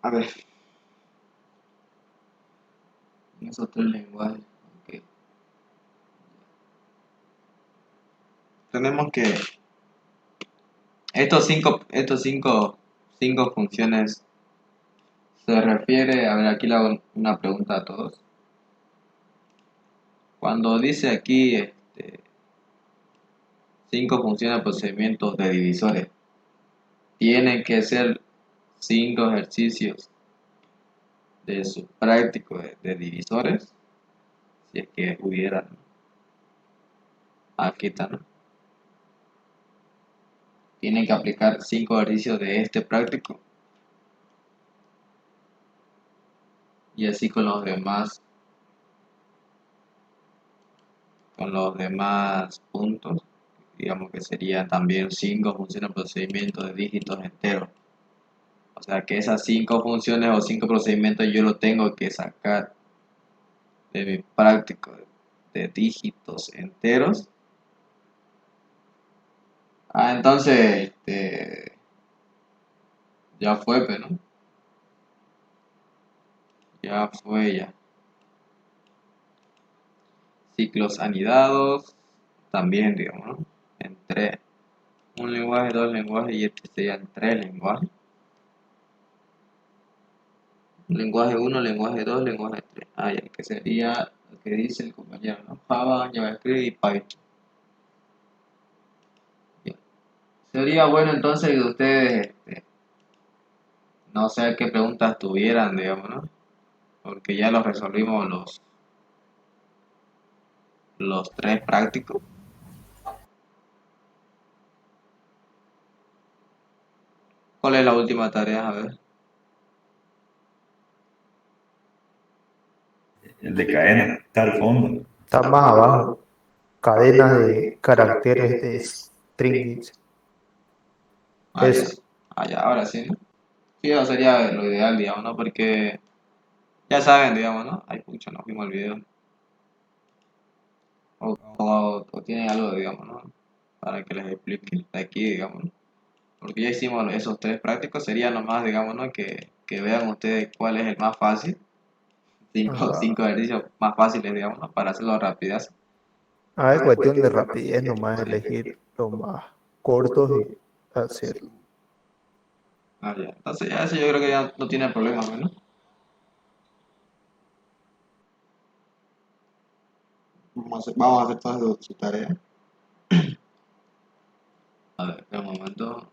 A ver, esos tres lenguajes. Ok. Tenemos que cinco funciones se refiere, a ver, aquí le hago una pregunta a todos. Cuando dice aquí cinco funciones de procedimientos de divisores, tienen que ser cinco ejercicios de su práctico de divisores, si es que hubiera, ¿no? Aquí está, ¿no? Tienen que aplicar cinco ejercicios de este práctico y así con los demás puntos, digamos que serían también cinco funciones de procedimientos de dígitos enteros. O sea que esas cinco funciones o cinco procedimientos yo lo tengo que sacar de mi práctico de dígitos enteros. Entonces, ya fue, pero ¿no? Ya fue, ya. Ciclos anidados, también, digamos, ¿no? Entre un lenguaje, dos lenguajes y este serían tres lenguajes. Lenguaje uno, lenguaje 2, lenguaje 3. Ya, que sería lo que dice el compañero, ¿no? Java, JavaScript y Python. Ya. Sería bueno entonces que ustedes, no sé qué preguntas tuvieran, digamos, ¿no? Porque ya los resolvimos los tres prácticos. ¿Cuál es la última tarea? A ver. El de cadena, está al fondo. Está más abajo. Cadenas de caracteres de string, dice. Ya. Esa. Ya, ahora sí, ¿no? Sí, eso sería lo ideal, digamos, ¿no? Porque ya saben, digamos, ¿no? Ay, pucha, no vimos el video. O tienen algo, digamos, ¿no? Para que les explique de aquí, digamos, ¿no? Porque ya hicimos esos tres prácticos, sería nomás, digamos, ¿no? Que vean ustedes cuál es el más fácil. Cinco Ah, ejercicios más fáciles, digamos, ¿no? Para hacerlo rapidez. es cuestión de rapidez, nomás elegir los más cortos y hacerlo. Ya. Entonces ya eso yo creo que ya no tiene problema, ¿no? Vamos a hacer toda su tarea. A ver, espera un momento.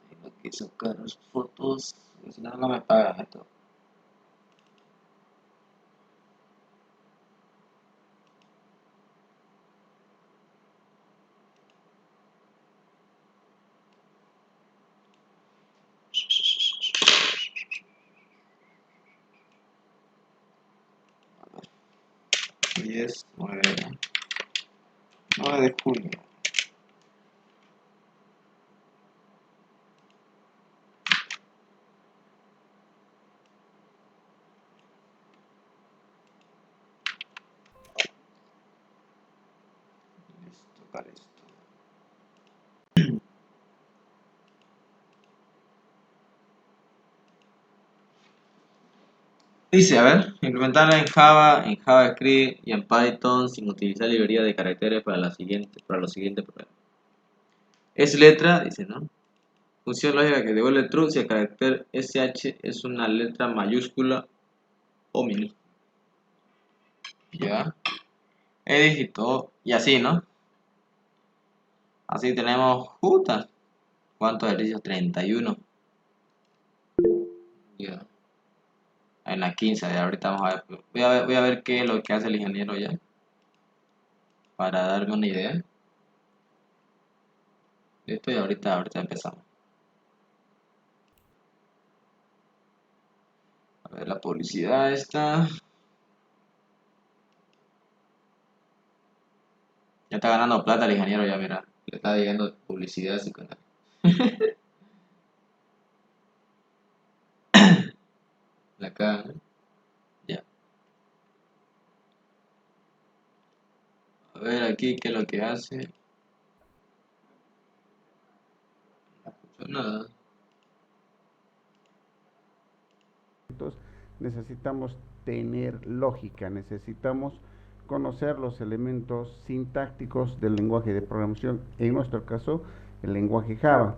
Tengo que sacar las fotos. Si no, no me pagan esto. Hoy es 9 de junio. Listo, para esto. Dice, a ver, implementarla en Java, en JavaScript y en Python sin utilizar librería de caracteres para los siguientes problemas. Es letra, dice, ¿no? Función lógica que devuelve true si el carácter SH es una letra mayúscula o minúscula. Ya. Dígito y así, ¿no? Así tenemos puta. ¿Cuántos ejercicios? 31. Ya. En la 15 de ahorita vamos a ver. Voy a ver qué es lo que hace el ingeniero ya. Para darme una idea. Listo, y ahorita empezamos. A ver la publicidad esta. Ya está ganando plata el ingeniero ya, mira. Le está llegando publicidad a su canal. La cara, ¿no? Ya. A ver aquí qué es lo que hace. Nada. Necesitamos tener lógica, necesitamos conocer los elementos sintácticos del lenguaje de programación, en nuestro caso, el lenguaje Java.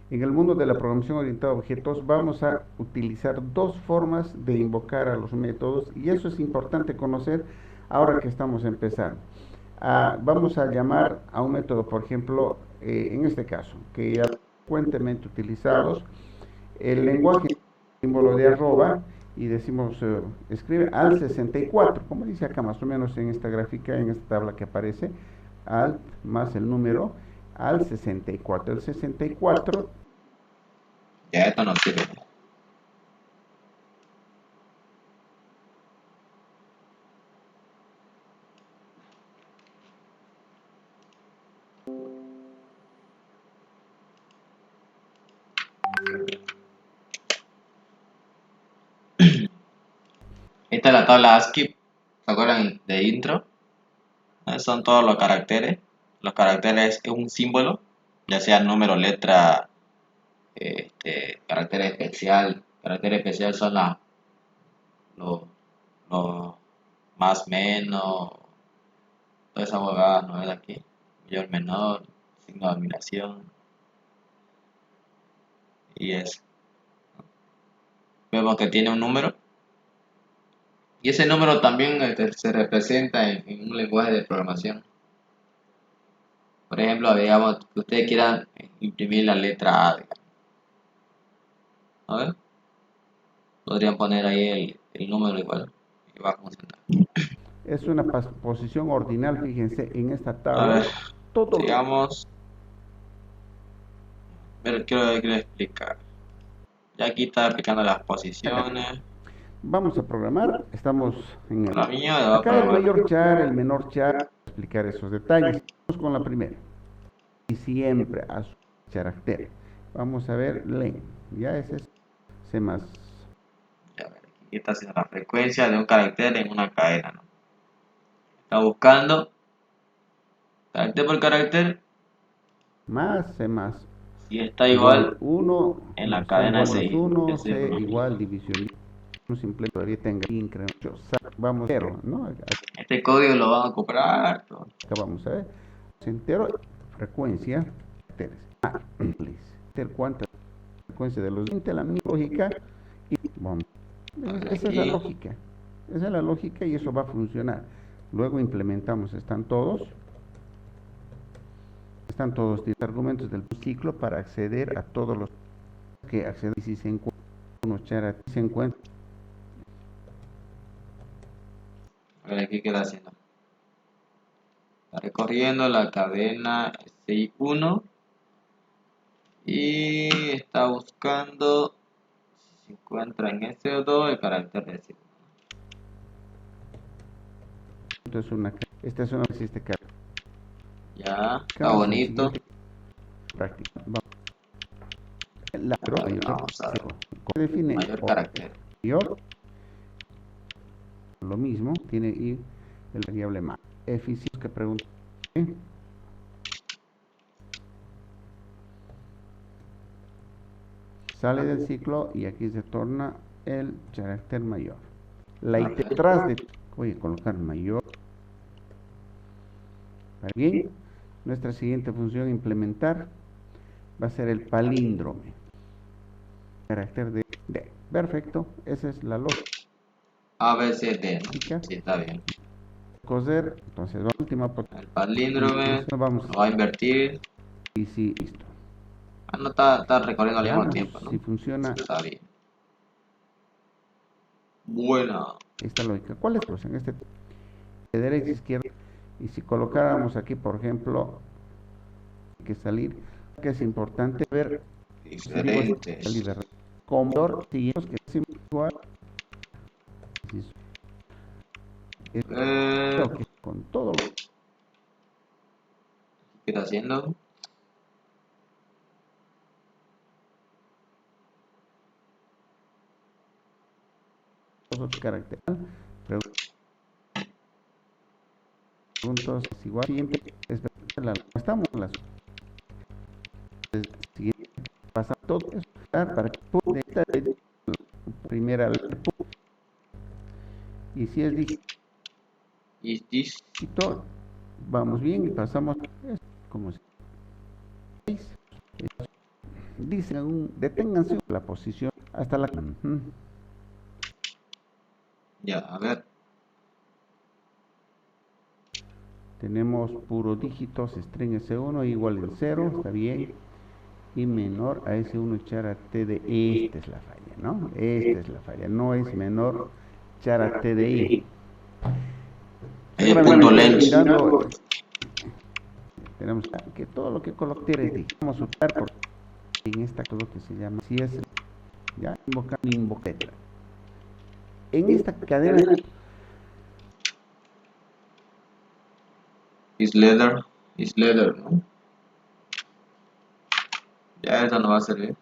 En el mundo de la programación orientada a objetos vamos a utilizar dos formas de invocar a los métodos y eso es importante conocer ahora que estamos empezando. Vamos a llamar a un método, por ejemplo, en este caso, que ya frecuentemente utilizados, el lenguaje símbolo de arroba y decimos escribe al 64, como dice acá más o menos en esta gráfica, en esta tabla que aparece, alt más el número al 64. El 64 Ya esto no sirve. Esta es la tabla ASCII. ¿Se acuerdan de intro? Son todos los caracteres. Los caracteres es un símbolo, ya sea número, letra, carácter especial. Carácter especial son los más, menos, todas esas huevadas, ¿no ves aquí? Mayor, menor, signo de admiración y eso. Vemos que tiene un número y ese número también se representa en un lenguaje de programación. Por ejemplo, digamos que ustedes quieran imprimir la letra A, digamos. A ver, podrían poner ahí el número igual y va a funcionar. es una posición ordinal, fíjense en esta A tabla, ver, todo sigamos. Pero quiero explicar. Ya aquí está explicando las posiciones. vamos a programar, estamos en el... La mía va a Acá el programar. mayor char, el menor char, explicar esos detalles. Vamos con la primera. Y siempre a su carácter. Vamos a ver, len. Ya ese es C más. Ya ver, aquí está haciendo la frecuencia de un carácter en una cadena, ¿no? Está buscando carácter por carácter. Más C más. Si está igual 1, en la C cadena igual más 1, ese C uno. igual división. Un simple todavía tenga incremento. Vamos a 0, ¿no? Este código lo van a comprar. Acá vamos a ver. Entero, frecuencia. ¿Cuánta frecuencia de los 20? La misma lógica. Y vamos. Esa es la lógica. Esa es la lógica y eso va a funcionar. Luego implementamos, están todos 10 argumentos del ciclo para acceder a todos los que acceden. Si se encuentra unos char, se encuentra. A ver, aquí queda haciendo. Está recorriendo la cadena SI1 y está buscando si se encuentra en SO2 el carácter de SI1. Esta es una existe carga. Ya, está bonito. Práctica. Vamos a ver. Define Mayor carácter. mayor. Lo mismo, tiene y el variable más. Eficiencia que pregunta. Sale del ciclo y aquí se torna el carácter mayor. La detrás de voy a colocar mayor. Bien, nuestra siguiente función implementar va a ser el palíndrome. Carácter de D. Perfecto, esa es la lógica. A, B, C, D, ¿no? Sí, está bien. Coser, entonces la última el palíndrome vamos lo va a invertir. y sí, listo. No está recorriendo al mismo tiempo, ¿no? Si funciona. Sí, está bien. Buena. Esta lógica. ¿Cuál es en este de derecha a izquierda? Y si colocáramos aquí, por ejemplo, que salir, que es importante ver diferentes. Comodor, seguimos que es igual. Con todo lo ¿qué está haciendo? los caracteres. Preguntas es igual. Siguiente, estamos en las siguiente Pasamos todo eso para que pueda estar en la primera letra. Y si es Is this? dígito, vamos bien y pasamos como se dice. Dicen, deténganse la posición hasta la... Ya, a ver. Tenemos puro dígitos, string S1 igual en 0, está bien. Y menor a S1 echar a T de esta es la falla, ¿no? Esta es la falla, no es menor echar a T de I. Seguramente Punto estás length. mirando, tenemos que todo lo que coloque es dígito. Vamos a usar por en esta cosa que se llama si es ya invocando invoquetra. En esta cadena Is leather, ¿no? Ya esta no va a servir.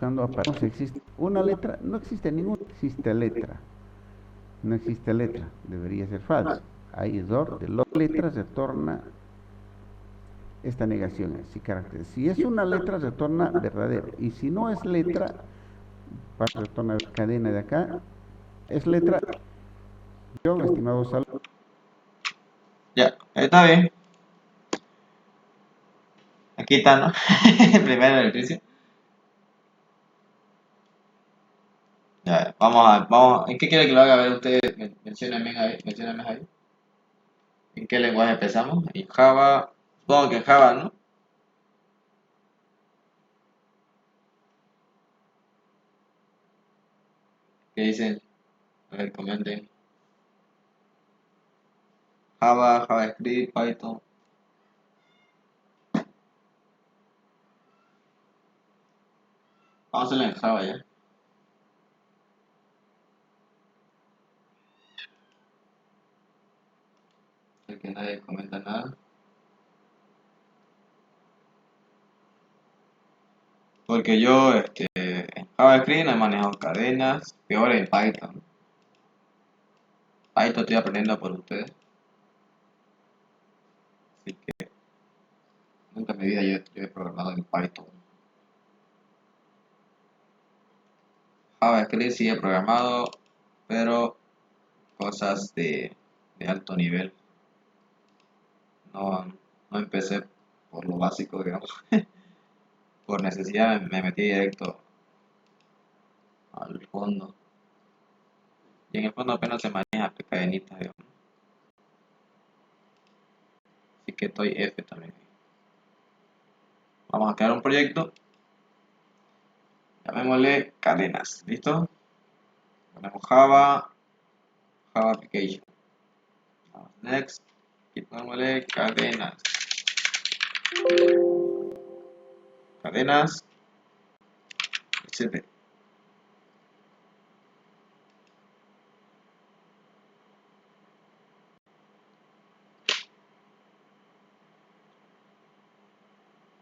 buscando aparatos existe una letra, no existe ninguna, existe letra. No existe letra, debería ser falso. Hay error de las letras retorna esta negación así carácter. Si es una letra retorna verdadero y si no es letra retorna cadena de acá. Es letra. Yo, estimado Sal. Ya, está bien. Aquí está, ¿no? Primero ejercicio. Ya, vamos. ¿En qué quiere que lo haga? A ver, ustedes menciónenme ahí. ¿En qué lenguaje empezamos? En Java. Supongo que en Java, ¿no? ¿Qué dicen? A ver, comenten. Java, JavaScript, Python. Vamos a hacerlo en Java ya. Sé que nadie comenta nada. Porque yo, en JavaScript no he manejado cadenas. Peor en Python. Python estoy aprendiendo por ustedes. Así que nunca en mi vida yo he programado en Python. JavaScript sí he programado, pero cosas de alto nivel. No, no empecé por lo básico, digamos. Por necesidad me metí directo al fondo. Y en el fondo apenas se maneja cadenitas, digamos. Así que estoy F también. Vamos a crear un proyecto. Llamémosle cadenas. ¿Listo? Ponemos Java Application. Next. Y pongámosle cadenas. Cadenas. Etc.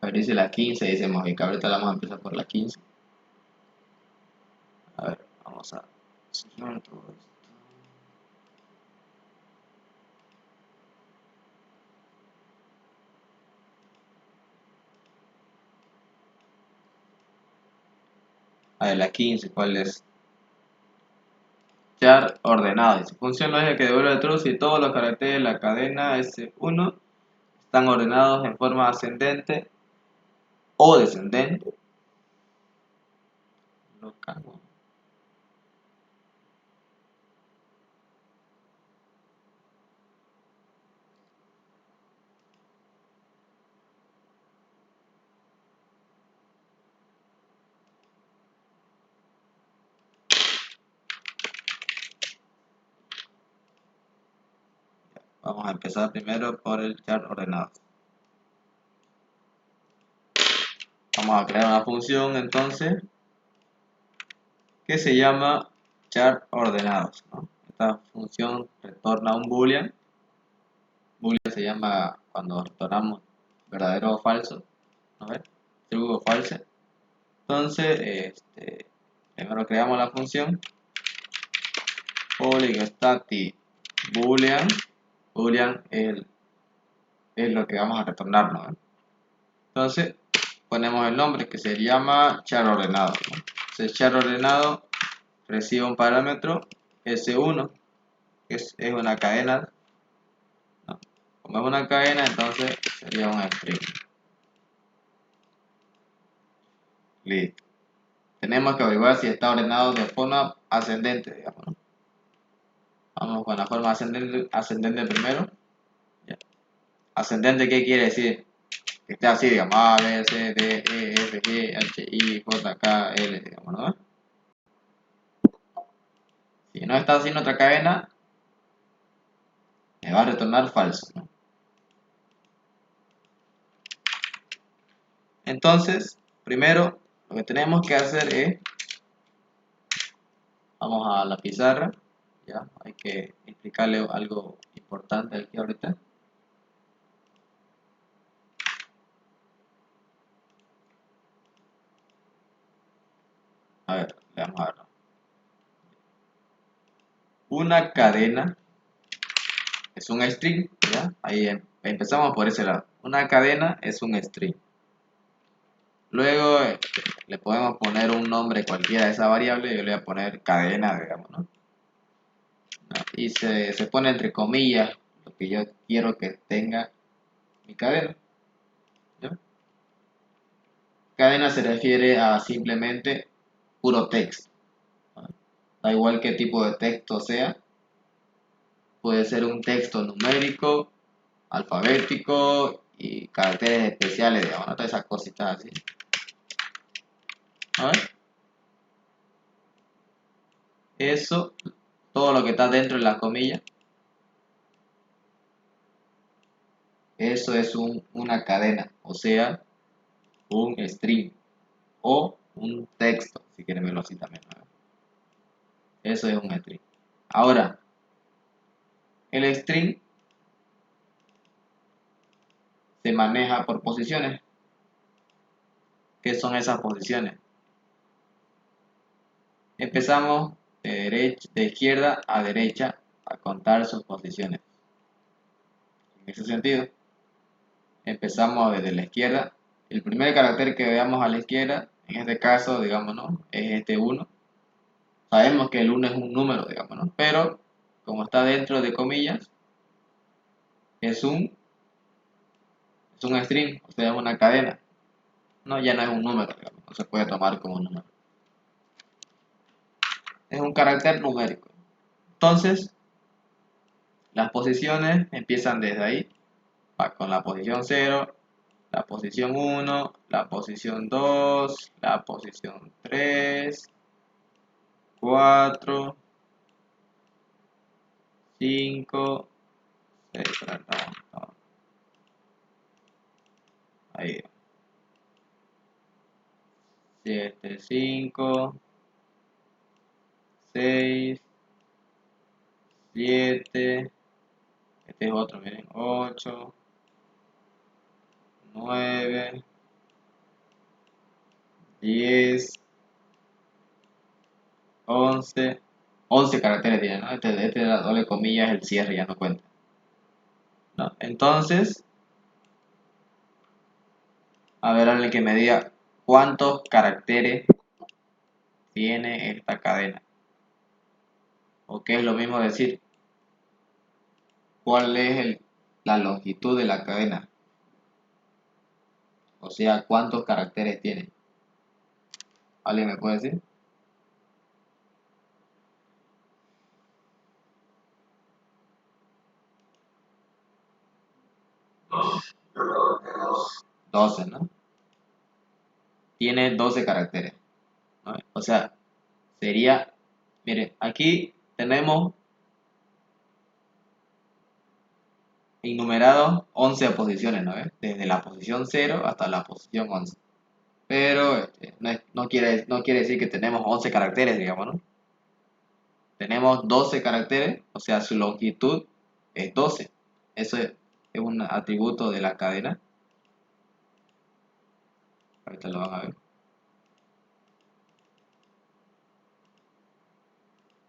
A ver, dice la 15, dice Mojica. Ahorita la vamos a empezar por la 15. A ver, vamos a cerrar todo esto. A ver, la 15, ¿cuál es? Char ordenado. Dice, función lógica que devuelve true si todos los caracteres de la cadena S1 están ordenados en forma ascendente o descendente. Lo cago. Vamos a empezar primero por el char ordenado. Vamos a crear una función entonces que se llama char ordenados, ¿no? Esta función retorna un boolean. Boolean se llama cuando retornamos verdadero o falso, ¿no ves? True o false. Entonces, primero creamos la función polystatic boolean Boolean es lo que vamos a retornar, ¿no? Entonces, ponemos el nombre que se llama char ordenado, ¿no? Entonces, char ordenado recibe un parámetro S1, que es una cadena, ¿no? Como es una cadena, entonces sería un string. Listo. Tenemos que averiguar si está ordenado de forma ascendente, digamos, ¿no? Vamos con la forma ascendente primero. Ya. Ascendente, ¿qué quiere decir? Que esté así, digamos, A, B, C, D, E, F, G, H, I, J, K, L, digamos, ¿no? Si no está haciendo otra cadena, me va a retornar falso, ¿no? Entonces, primero, lo que tenemos que hacer es, vamos a la pizarra, ya, hay que explicarle algo importante aquí ahorita. A ver, vamos a ver. Una cadena es un string, ¿ya? Ahí empezamos por ese lado. Una cadena es un string. Luego le podemos poner un nombre cualquiera a esa variable. Yo le voy a poner cadena, digamos, ¿no? Y se pone entre comillas lo que yo quiero que tenga mi cadena, ¿ya? Cadena se refiere a simplemente puro texto, ¿no? Da igual qué tipo de texto sea. Puede ser un texto numérico, alfabético y caracteres especiales, digamos, ¿no? Todas esas cositas así. A ver. Eso, todo lo que está dentro de la comilla, eso es una cadena, o sea, un string o un texto, si quieren verlo así también, ¿no? Eso es un string. Ahora, el string se maneja por posiciones. ¿Qué son esas posiciones? Empezamos de izquierda a derecha a contar sus posiciones. En ese sentido, empezamos desde la izquierda. El primer carácter que veamos a la izquierda, en este caso, digamos, ¿no? Es este 1. Sabemos que el 1 es un número, digamos, ¿no? Pero, como está dentro de comillas, es un string, o sea, es una cadena. No, ya no es un número, digamos, no se puede tomar como un número. Es un carácter numérico. Entonces, las posiciones empiezan desde ahí, con la posición 0, la posición 1, la posición 2, la posición 3, 4, 5, 6, ahí, 7, 5, 6, 7, este es otro, miren, 8, 9, 10, 11, 11 caracteres tiene, ¿no? Este de la doble comilla es el cierre, ya no cuenta, ¿no? Entonces, a ver, alguien que me diga cuántos caracteres tiene esta cadena. O qué es lo mismo decir, cuál es la longitud de la cadena. O sea, cuántos caracteres tiene. ¿Alguien me puede decir? Doce, ¿no? Tiene 12 caracteres, ¿no? O sea, sería, miren, aquí tenemos enumerados 11 posiciones, ¿no? Desde la posición 0 hasta la posición 11. Pero no quiere decir que tenemos 11 caracteres, digamos, ¿no? Tenemos 12 caracteres, o sea, su longitud es 12. Eso es un atributo de la cadena. Ahorita lo van a ver.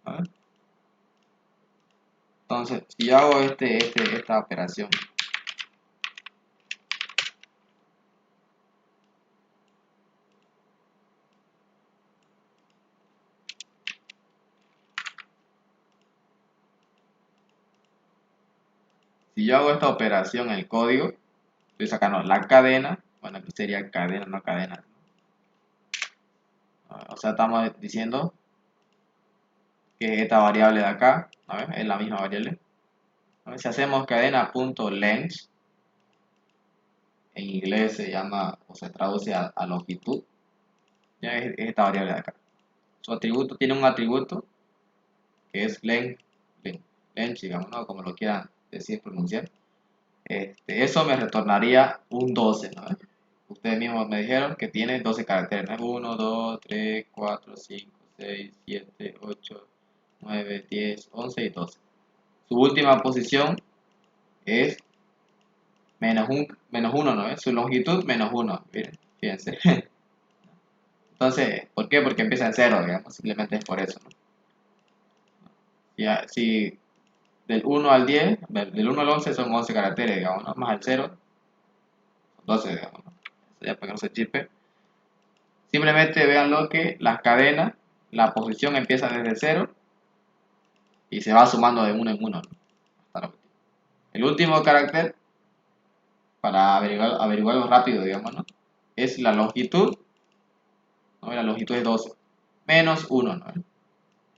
A ver. Entonces, si yo hago esta operación, en el código, estoy sacando la cadena, bueno, aquí sería cadena, no cadena. O sea, estamos diciendo que esta variable de acá, a ver, es la misma variable. A ver, si hacemos cadena.length, en inglés se llama o se traduce a longitud, ya es esta variable de acá. Su atributo tiene un atributo que es length, digamos, ¿no? Como lo quieran decir, pronunciar. Eso me retornaría un 12, ¿no? Ustedes mismos me dijeron que tiene 12 caracteres, ¿no? 1, 2, 3, 4, 5, 6, 7, 8, 9, 10, 11 y 12. Su última posición es menos 1, ¿no? Su longitud menos 1, miren, fíjense. Entonces, ¿por qué? Porque empieza en 0, digamos, simplemente es por eso, ¿no? Ya, si del 1 al 10, del 1 al 11 son 11 caracteres, digamos, ¿no? Más el 0, 12, digamos, ¿no? Ya para que no se chispe. Simplemente veanlo que las cadenas, la posición empieza desde 0 y se va sumando de 1 en 1, ¿no? Hasta la última. El último carácter, para averiguarlo rápido, digamos, ¿no? Es la longitud, ¿no? La longitud es 12, menos 1, ¿no?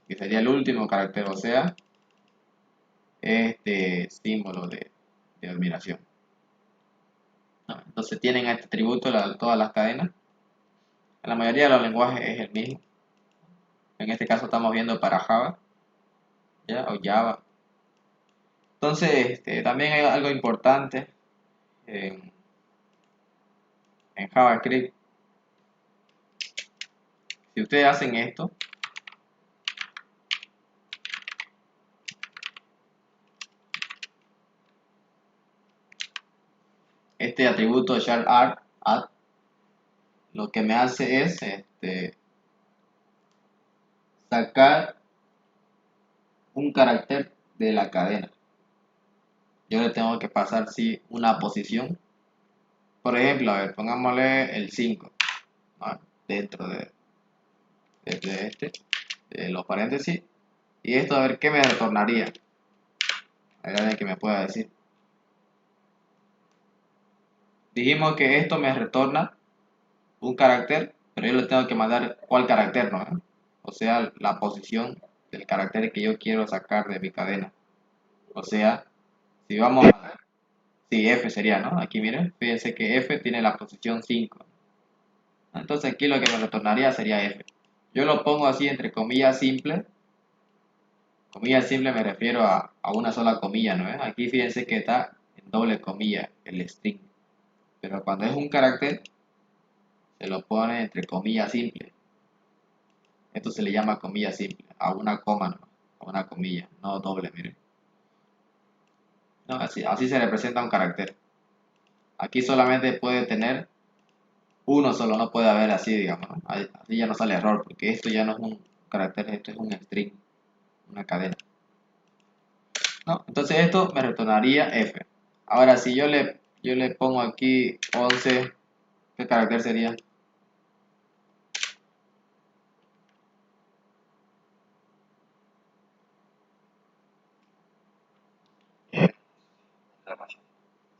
Que sería el último carácter, o sea, este símbolo de admiración, ¿no? Entonces tienen este atributo todas las cadenas. En la mayoría de los lenguajes es el mismo. En este caso estamos viendo para Java, ¿ya? O Java. Entonces, también hay algo importante en JavaScript. Si ustedes hacen esto, este atributo shard add, lo que me hace es sacar un carácter de la cadena. Yo le tengo que pasar sí una posición. Por ejemplo, a ver, pongámosle el 5, ¿no? Dentro de los paréntesis. Y esto, a ver, ¿qué me retornaría? A ver, alguien que me pueda decir. Dijimos que esto me retorna un carácter, pero yo le tengo que mandar cuál carácter, ¿no? O sea, la posición del carácter que yo quiero sacar de mi cadena. O sea, si vamos a ver, sí, F sería, ¿no? Aquí miren, fíjense que F tiene la posición 5. Entonces aquí lo que me retornaría sería F. Yo lo pongo así entre comillas simple. Comillas simple me refiero a una sola comilla, ¿no? Aquí fíjense que está en doble comilla el string. Pero cuando es un carácter, se lo pone entre comillas simple. Esto se le llama comilla simple, a una coma, ¿no? A una comilla, no doble, miren. No, así se representa un carácter. Aquí solamente puede tener uno solo, no puede haber así, digamos, ¿no? Así ya no sale error, porque esto ya no es un carácter, esto es un string, una cadena, ¿no? Entonces esto me retornaría F. Ahora, si yo le pongo aquí 11, ¿qué carácter sería?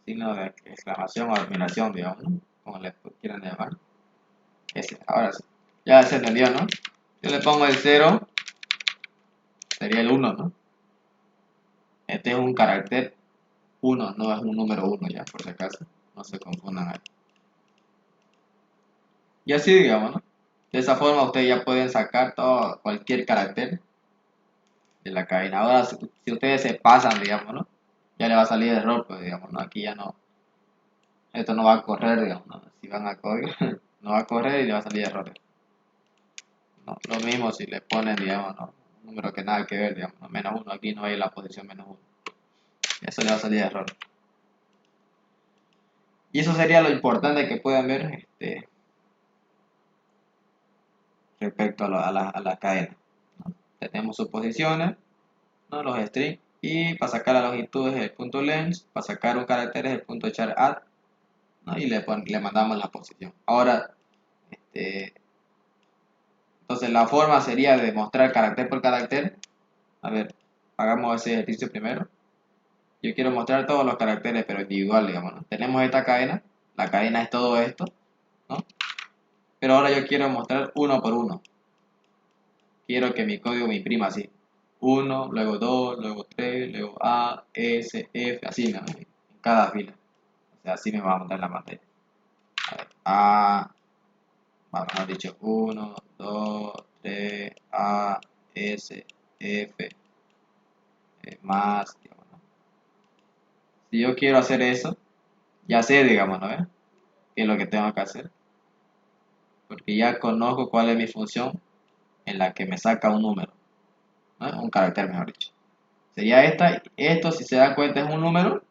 Signo de exclamación o admiración, digamos, ¿no? Como le quieran llamar. Ese, ahora sí. Ya se entendió, ¿no? Yo le pongo el 0, sería el 1, ¿no? Este es un carácter 1, no es un número 1, ya, por si acaso. No se confundan ahí. Y así, digamos, ¿no? De esa forma ustedes ya pueden sacar cualquier carácter de la cadena. Ahora, si ustedes se pasan, digamos, ¿no? Ya le va a salir error, pues, digamos, ¿no? Aquí ya no. Esto no va a correr, digamos, ¿no? Si van a código, no va a correr y le va a salir error. No, lo mismo si le ponen, digamos, ¿no? Un número que nada que ver, digamos, ¿no? Menos 1, aquí no hay la posición menos 1. Eso le va a salir error. Y eso sería lo importante que pueden ver respecto a la cadena, ¿no? Tenemos sus posiciones, ¿no? Los strings, Y para sacar la longitud es el punto length, para sacar un carácter es el punto char add, ¿no? Y le mandamos la posición. Ahora, entonces la forma sería de mostrar carácter por carácter. A ver, hagamos ese ejercicio primero. Yo quiero mostrar todos los caracteres, pero individual, digamos, ¿no? Tenemos esta cadena, la cadena es todo esto, ¿no? Pero ahora yo quiero mostrar uno por uno. Quiero que mi código me imprima así. 1, luego 2, luego 3, luego A, S, F, así, ¿no? En cada fila. O sea, así me va a montar la pantalla. A ver, A, mejor dicho, 1, 2, 3, A, S, F, más, digamos, ¿no? Si yo quiero hacer eso, ya sé, digamos, ¿no? ¿Qué es lo que tengo que hacer? Porque ya conozco cuál es mi función en la que me saca un número, ¿no? Un carácter, mejor dicho. Sería esta. Esto, si se dan cuenta, es un número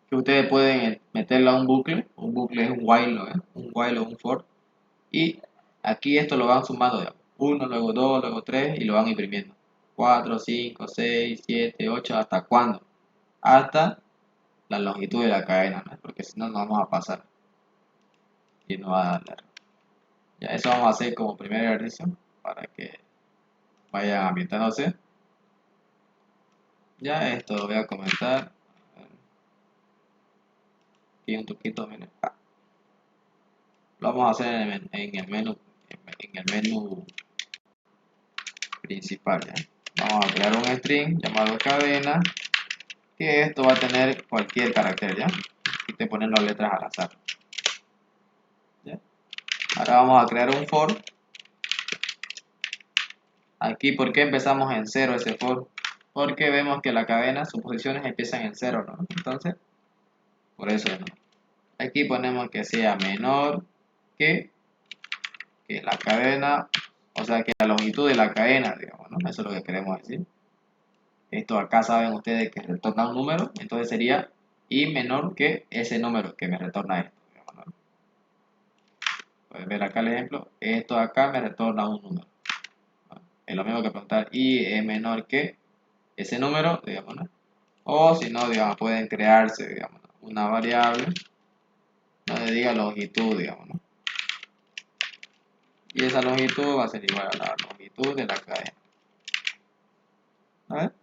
que ustedes pueden meterlo a un bucle. Un bucle es un while, ¿no? Un while o un for. Y aquí esto lo van sumando, digamos. 1, luego 2, luego 3 y lo van imprimiendo. 4, 5, 6, 7, 8, ¿hasta cuándo? Hasta la longitud de la cadena, ¿no? Porque si no, nos vamos a pasar y no va a dar error. Ya, eso vamos a hacer como primer ejercicio para que vayan ambientándose. Ya, esto lo voy a comentar. Aquí un poquito, miren. Lo vamos a hacer en el menú principal, ¿ya? Vamos a crear un string llamado cadena, que esto va a tener cualquier carácter, ¿ya? Y te ponen las letras al azar, ¿ya? Ahora vamos a crear un for. Aquí, ¿por qué empezamos en 0 ese for? Porque vemos que la cadena, sus posiciones empiezan en 0, ¿no? Entonces, por eso, ¿no? Aquí ponemos que sea menor que la cadena, o sea, que la longitud de la cadena, digamos, ¿no? Eso es lo que queremos decir. Esto acá saben ustedes que retorna un número, entonces sería y menor que ese número que me retorna esto, digamos, ¿no? Pueden ver acá el ejemplo, esto acá me retorna un número, ¿no? Es lo mismo que preguntar y es menor que ese número, digamos, ¿no? O si no, digamos, pueden crearse, digamos, ¿no? Una variable donde diga longitud, digamos, ¿no? Y esa longitud va a ser igual a la longitud de la cadena. ¿A ver?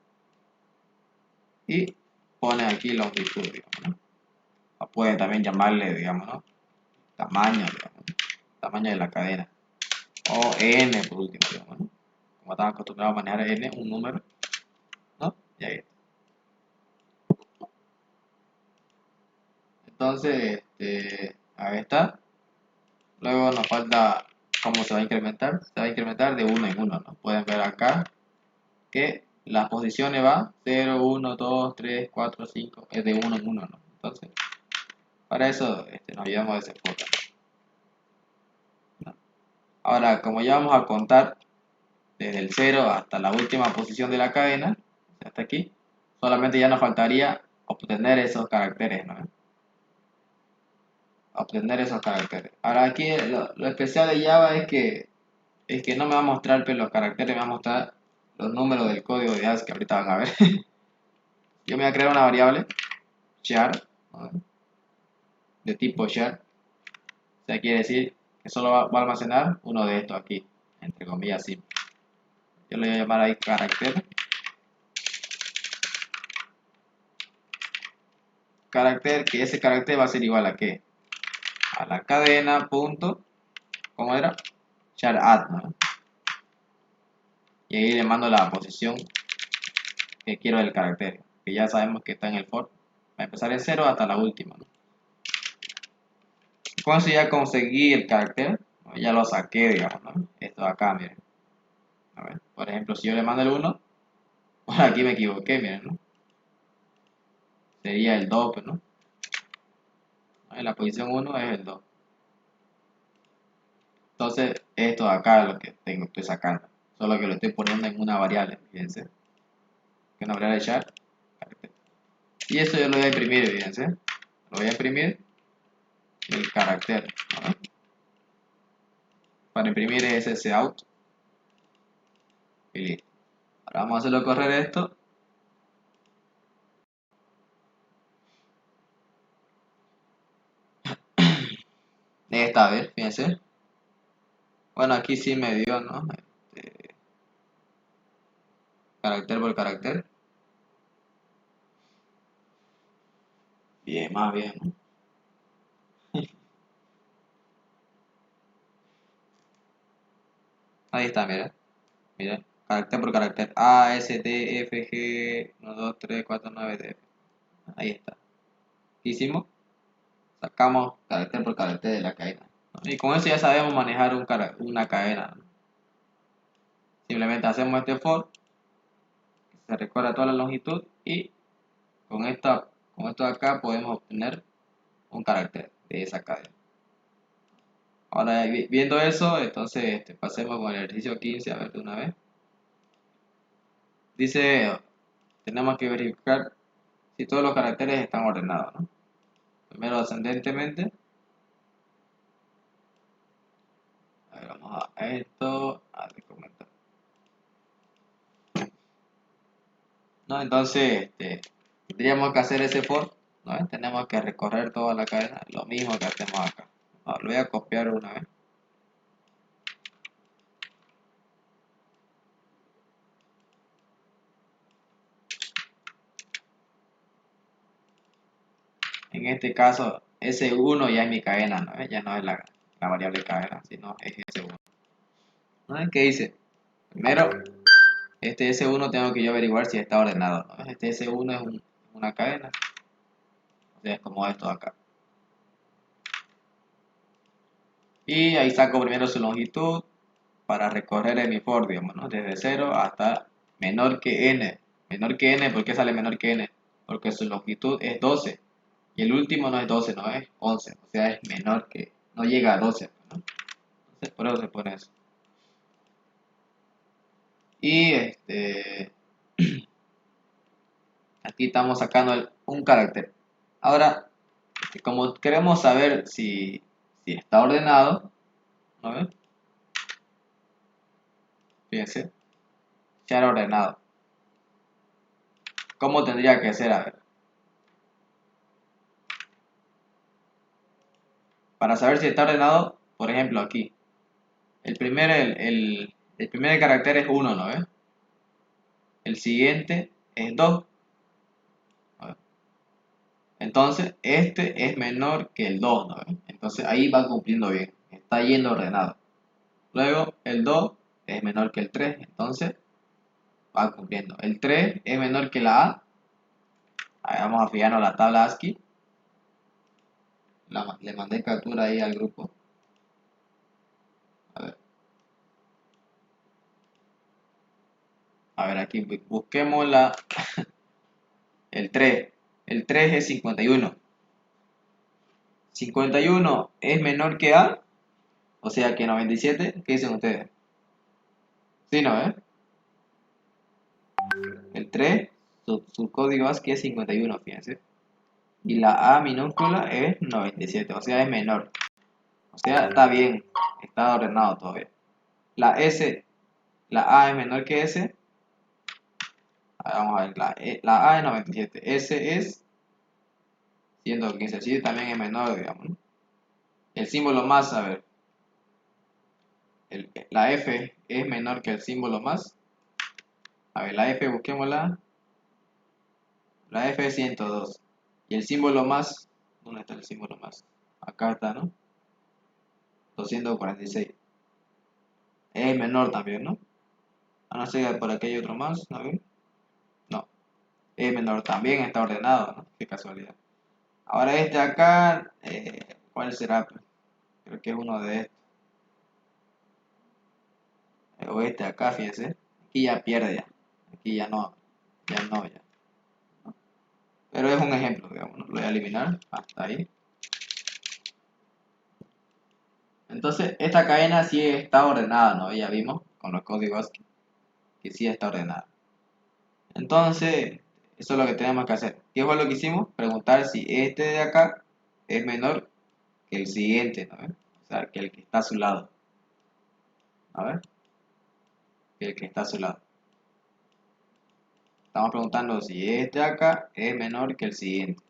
Y pone aquí longitud, digamos, ¿no? O pueden también llamarle, digamos, ¿no? Tamaño, digamos, ¿no? Tamaño de la cadena. O n por último, digamos, ¿no? Como estamos acostumbrados a manejar n, un número, ¿no? Y ahí está. Entonces, ahí está. Luego nos falta cómo se va a incrementar. Se va a incrementar de 1 en 1, ¿no? Pueden ver acá que las posiciones van 0, 1, 2, 3, 4, 5, es de 1 en 1, ¿no? Entonces, para eso nos llevamos ese foto, ¿no? Ahora, como ya vamos a contar desde el 0 hasta la última posición de la cadena, hasta aquí, solamente ya nos faltaría obtener esos caracteres, ¿no? Obtener esos caracteres. Ahora aquí lo especial de Java es que no me va a mostrar los caracteres, me va a mostrar los números del código de ASCII que ahorita van a ver. Yo me voy a crear una variable char, ¿no? De tipo char. O sea, quiere decir que solo va a almacenar uno de estos aquí, entre comillas simple. Yo le voy a llamar ahí carácter. Carácter, que ese carácter va a ser igual a qué? A la cadena punto, ¿cómo era? Char add, ¿no? Y ahí le mando la posición que quiero del carácter, que ya sabemos que está en el for. Va a empezar en 0 hasta la última, ¿no? Cuando ya conseguí el carácter, ya lo saqué, digamos, ¿no? Esto de acá, miren. A ver, por ejemplo, si yo le mando el 1, por aquí me equivoqué, miren, ¿no? Sería el 2, pues, ¿no? En la posición 1 es el 2. Entonces, esto de acá es lo que estoy sacando. Solo que lo estoy poniendo en una variable, fíjense. Que una variable char. Y eso yo lo voy a imprimir, fíjense. Lo voy a imprimir el carácter, ¿no? Para imprimir es ese out. Y listo. Ahora vamos a hacerlo correr esto. está, a ver, fíjense. Bueno, aquí sí me dio, ¿no? Carácter por carácter. Bien, más bien, ¿no? Ahí está, mira. Mira. Carácter por carácter. A, S, T, F, G, 1, 2, 3, 4, 9, D. Ahí está. ¿Qué hicimos? Sacamos carácter por carácter de la cadena, ¿no? Y con eso ya sabemos manejar una cadena, ¿no? Simplemente hacemos este for, que se recorre toda la longitud y con esto de acá podemos obtener un carácter de esa cadena. Ahora viendo eso, entonces pasemos con el ejercicio 15 a ver de una vez. Dice, tenemos que verificar si todos los caracteres están ordenados, ¿no? Primero ascendentemente. A ver, vamos a esto, a comentar. ¿No? Entonces, tendríamos que hacer ese for, ¿no? Tenemos que recorrer toda la cadena, lo mismo que hacemos acá. No, lo voy a copiar una vez. En este caso, S1 ya es mi cadena, ¿no? Ya no es la variable cadena, sino es S1. ¿No? ¿Qué dice? Primero, este S1 tengo que yo averiguar si está ordenado, ¿no? Este S1 es una cadena. O sea, es como esto de acá. Y ahí saco primero su longitud para recorrer el for, digamos, ¿no? Desde 0 hasta menor que n. Menor que n, ¿por qué sale menor que n? Porque su longitud es 12. Y el último no es 12, no es 11. O sea, es menor que, no llega a 12, ¿no? Entonces, por eso se pone eso. Y aquí estamos sacando un carácter. Ahora, como queremos saber si está ordenado, ¿no ven? Fíjense, ya ordenado. ¿Cómo tendría que ser? A ver. Para saber si está ordenado, por ejemplo, aquí. El primer carácter es 1, ¿no ven? El siguiente es 2. Entonces, este es menor que el 2, ¿no ven? Entonces, ahí va cumpliendo bien. Está yendo ordenado. Luego, el 2 es menor que el 3. Entonces, va cumpliendo. El 3 es menor que la A. Ahí vamos a fijarnos la tabla ASCII. Le mandé captura ahí al grupo. A ver. A ver, aquí busquemos el 3. El 3 es 51. 51 es menor que A. O sea que 97. ¿Qué dicen ustedes? Sí, ¿no? El 3, su código ASCII es 51, fíjense. Y la A minúscula es 97, o sea, es menor. O sea, está bien, está ordenado todavía. La A es menor que S. Vamos a ver, la A es 97, S es 115, sí, también es menor, digamos, ¿no? El símbolo más, a ver, la F es menor que el símbolo más. A ver, la F, busquémosla. La F es 102. Y el símbolo más, ¿dónde está el símbolo más? Acá está, ¿no? 246. Es menor también, ¿no? A no ser que por aquí hay otro más, ¿no? No. Es menor, también está ordenado, ¿no? Qué casualidad. Ahora este acá, ¿cuál será? Creo que es uno de estos. O este acá, fíjense. Aquí ya pierde ya. Aquí ya no. Ya no, ya. Pero es un ejemplo, digamos, ¿no? Lo voy a eliminar hasta ahí. Entonces, esta cadena sí está ordenada, ¿no? Ya vimos con los códigos que sí está ordenada. Entonces, eso es lo que tenemos que hacer. ¿Qué fue lo que hicimos? Preguntar si este de acá es menor que el siguiente, ¿no? O sea, que el que está a su lado. A ver, que el que está a su lado. Estamos preguntando si este de acá es menor que el siguiente.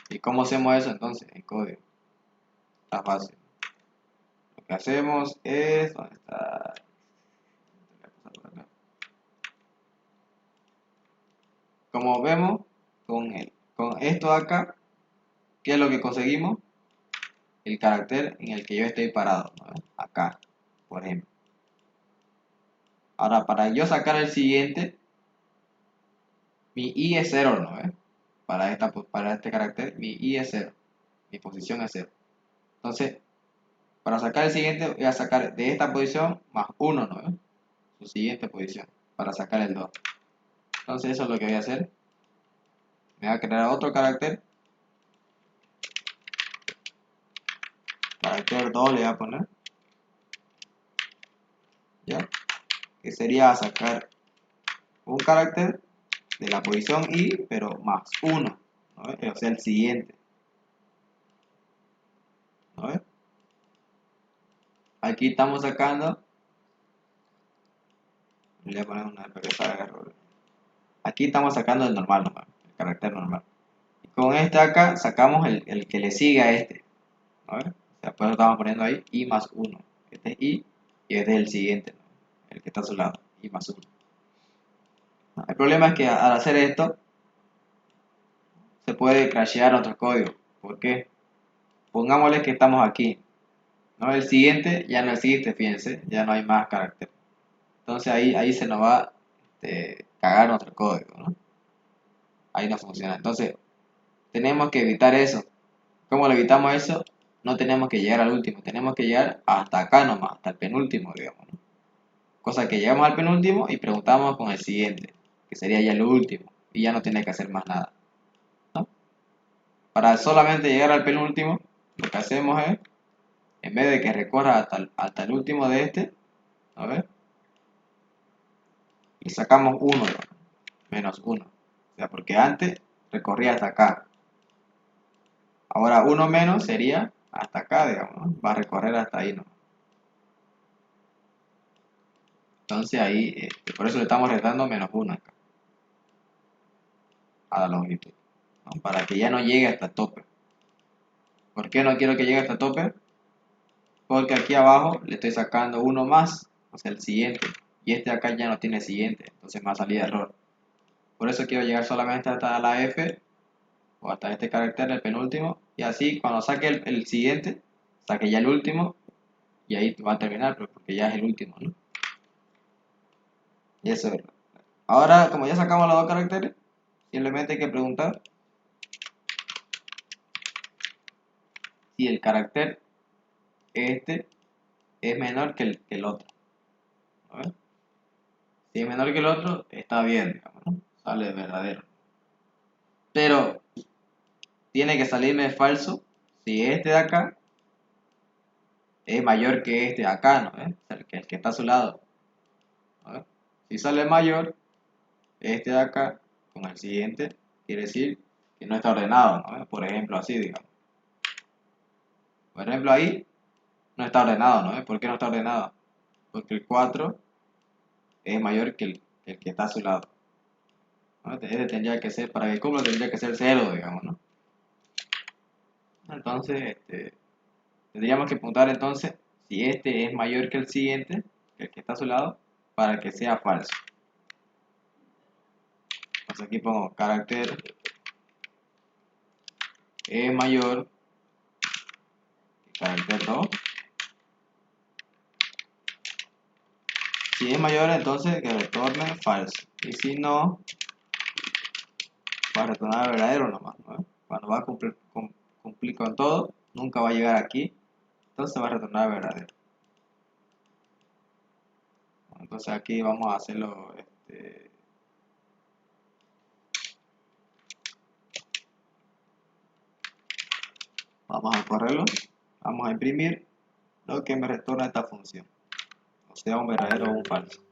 ¿Y cómo hacemos eso entonces? En código. está fácil. Lo que hacemos es, ¿dónde está? Como vemos, con esto de acá, ¿qué es lo que conseguimos? El carácter en el que yo estoy parado, ¿no? Acá, por ejemplo. Ahora, para yo sacar el siguiente, mi i es 0, ¿no? Para este carácter, mi i es 0. Mi posición es 0. Entonces, para sacar el siguiente, voy a sacar de esta posición más 1, ¿no? Su siguiente posición, para sacar el 2. Entonces, eso es lo que voy a hacer. Me voy a crear otro carácter. Carácter 2 le voy a poner. ¿Ya? Que sería sacar un carácter de la posición i, pero más 1, ¿no? O sea, el siguiente. ¿No? Aquí estamos sacando. Le voy a poner una para que salga error. Aquí estamos sacando el normal, ¿no? El carácter normal. Y con este acá sacamos el que le sigue a este. ¿No? O sea, pues lo estamos poniendo ahí i más 1. Este es i y este es el siguiente, ¿no? El que está a su lado, i más 1. El problema es que al hacer esto se puede crashear nuestro código. ¿Por qué? Pongámosle que estamos aquí, ¿no? El siguiente ya no existe, fíjense, ya no hay más carácter. Entonces ahí se nos va a cagar nuestro código, ¿no? Ahí no funciona. Entonces tenemos que evitar eso. ¿Cómo lo evitamos eso? No tenemos que llegar al último, tenemos que llegar hasta acá nomás, hasta el penúltimo, digamos, ¿no? Cosa que llegamos al penúltimo y preguntamos con el siguiente, que sería ya el último, y ya no tiene que hacer más nada, ¿no? Para solamente llegar al penúltimo, lo que hacemos es, en vez de que recorra hasta el último de este, a ver, y sacamos 1, menos 1. O sea, porque antes recorría hasta acá. Ahora 1 menos sería hasta acá, digamos, ¿no? Va a recorrer hasta ahí, ¿no? Entonces ahí, por eso le estamos restando menos 1 acá, a la longitud, ¿no? Para que ya no llegue hasta el tope. ¿Por qué no quiero que llegue hasta el tope? Porque aquí abajo le estoy sacando 1 más, o sea, el siguiente. Y este acá ya no tiene siguiente, entonces me va a salir error. Por eso quiero llegar solamente hasta la F, o hasta este carácter, el penúltimo. Y así, cuando saque el siguiente, saque ya el último, y ahí va a terminar, porque ya es el último, ¿no? Y eso es. Ahora, como ya sacamos los dos caracteres, simplemente hay que preguntar si el carácter este es menor que el otro. A ver. Si es menor que el otro, está bien, digamos, ¿no? Sale verdadero. Pero tiene que salirme falso si este de acá es mayor que este de acá, ¿no? El que está a su lado. A ver. Si sale mayor, este de acá con el siguiente, quiere decir que no está ordenado, ¿no? Por ejemplo, así, digamos. Por ejemplo, ahí no está ordenado, ¿no? ¿Por qué no está ordenado? Porque el 4 es mayor que el que está a su lado, ¿no? Este tendría que ser, para que cumpla tendría que ser 0, digamos, ¿no? Entonces, tendríamos que apuntar entonces si este es mayor que el siguiente, el que está a su lado, para que sea falso. Entonces aquí pongo carácter es mayor que carácter 2. Si es mayor, entonces que retorne falso. Y si no, va a retornar verdadero nomás, ¿no? Cuando va a cumplir con todo, nunca va a llegar aquí, entonces va a retornar verdadero. Entonces aquí vamos a hacerlo, vamos a correrlo, vamos a imprimir lo que me retorna esta función, o sea, un verdadero o un falso.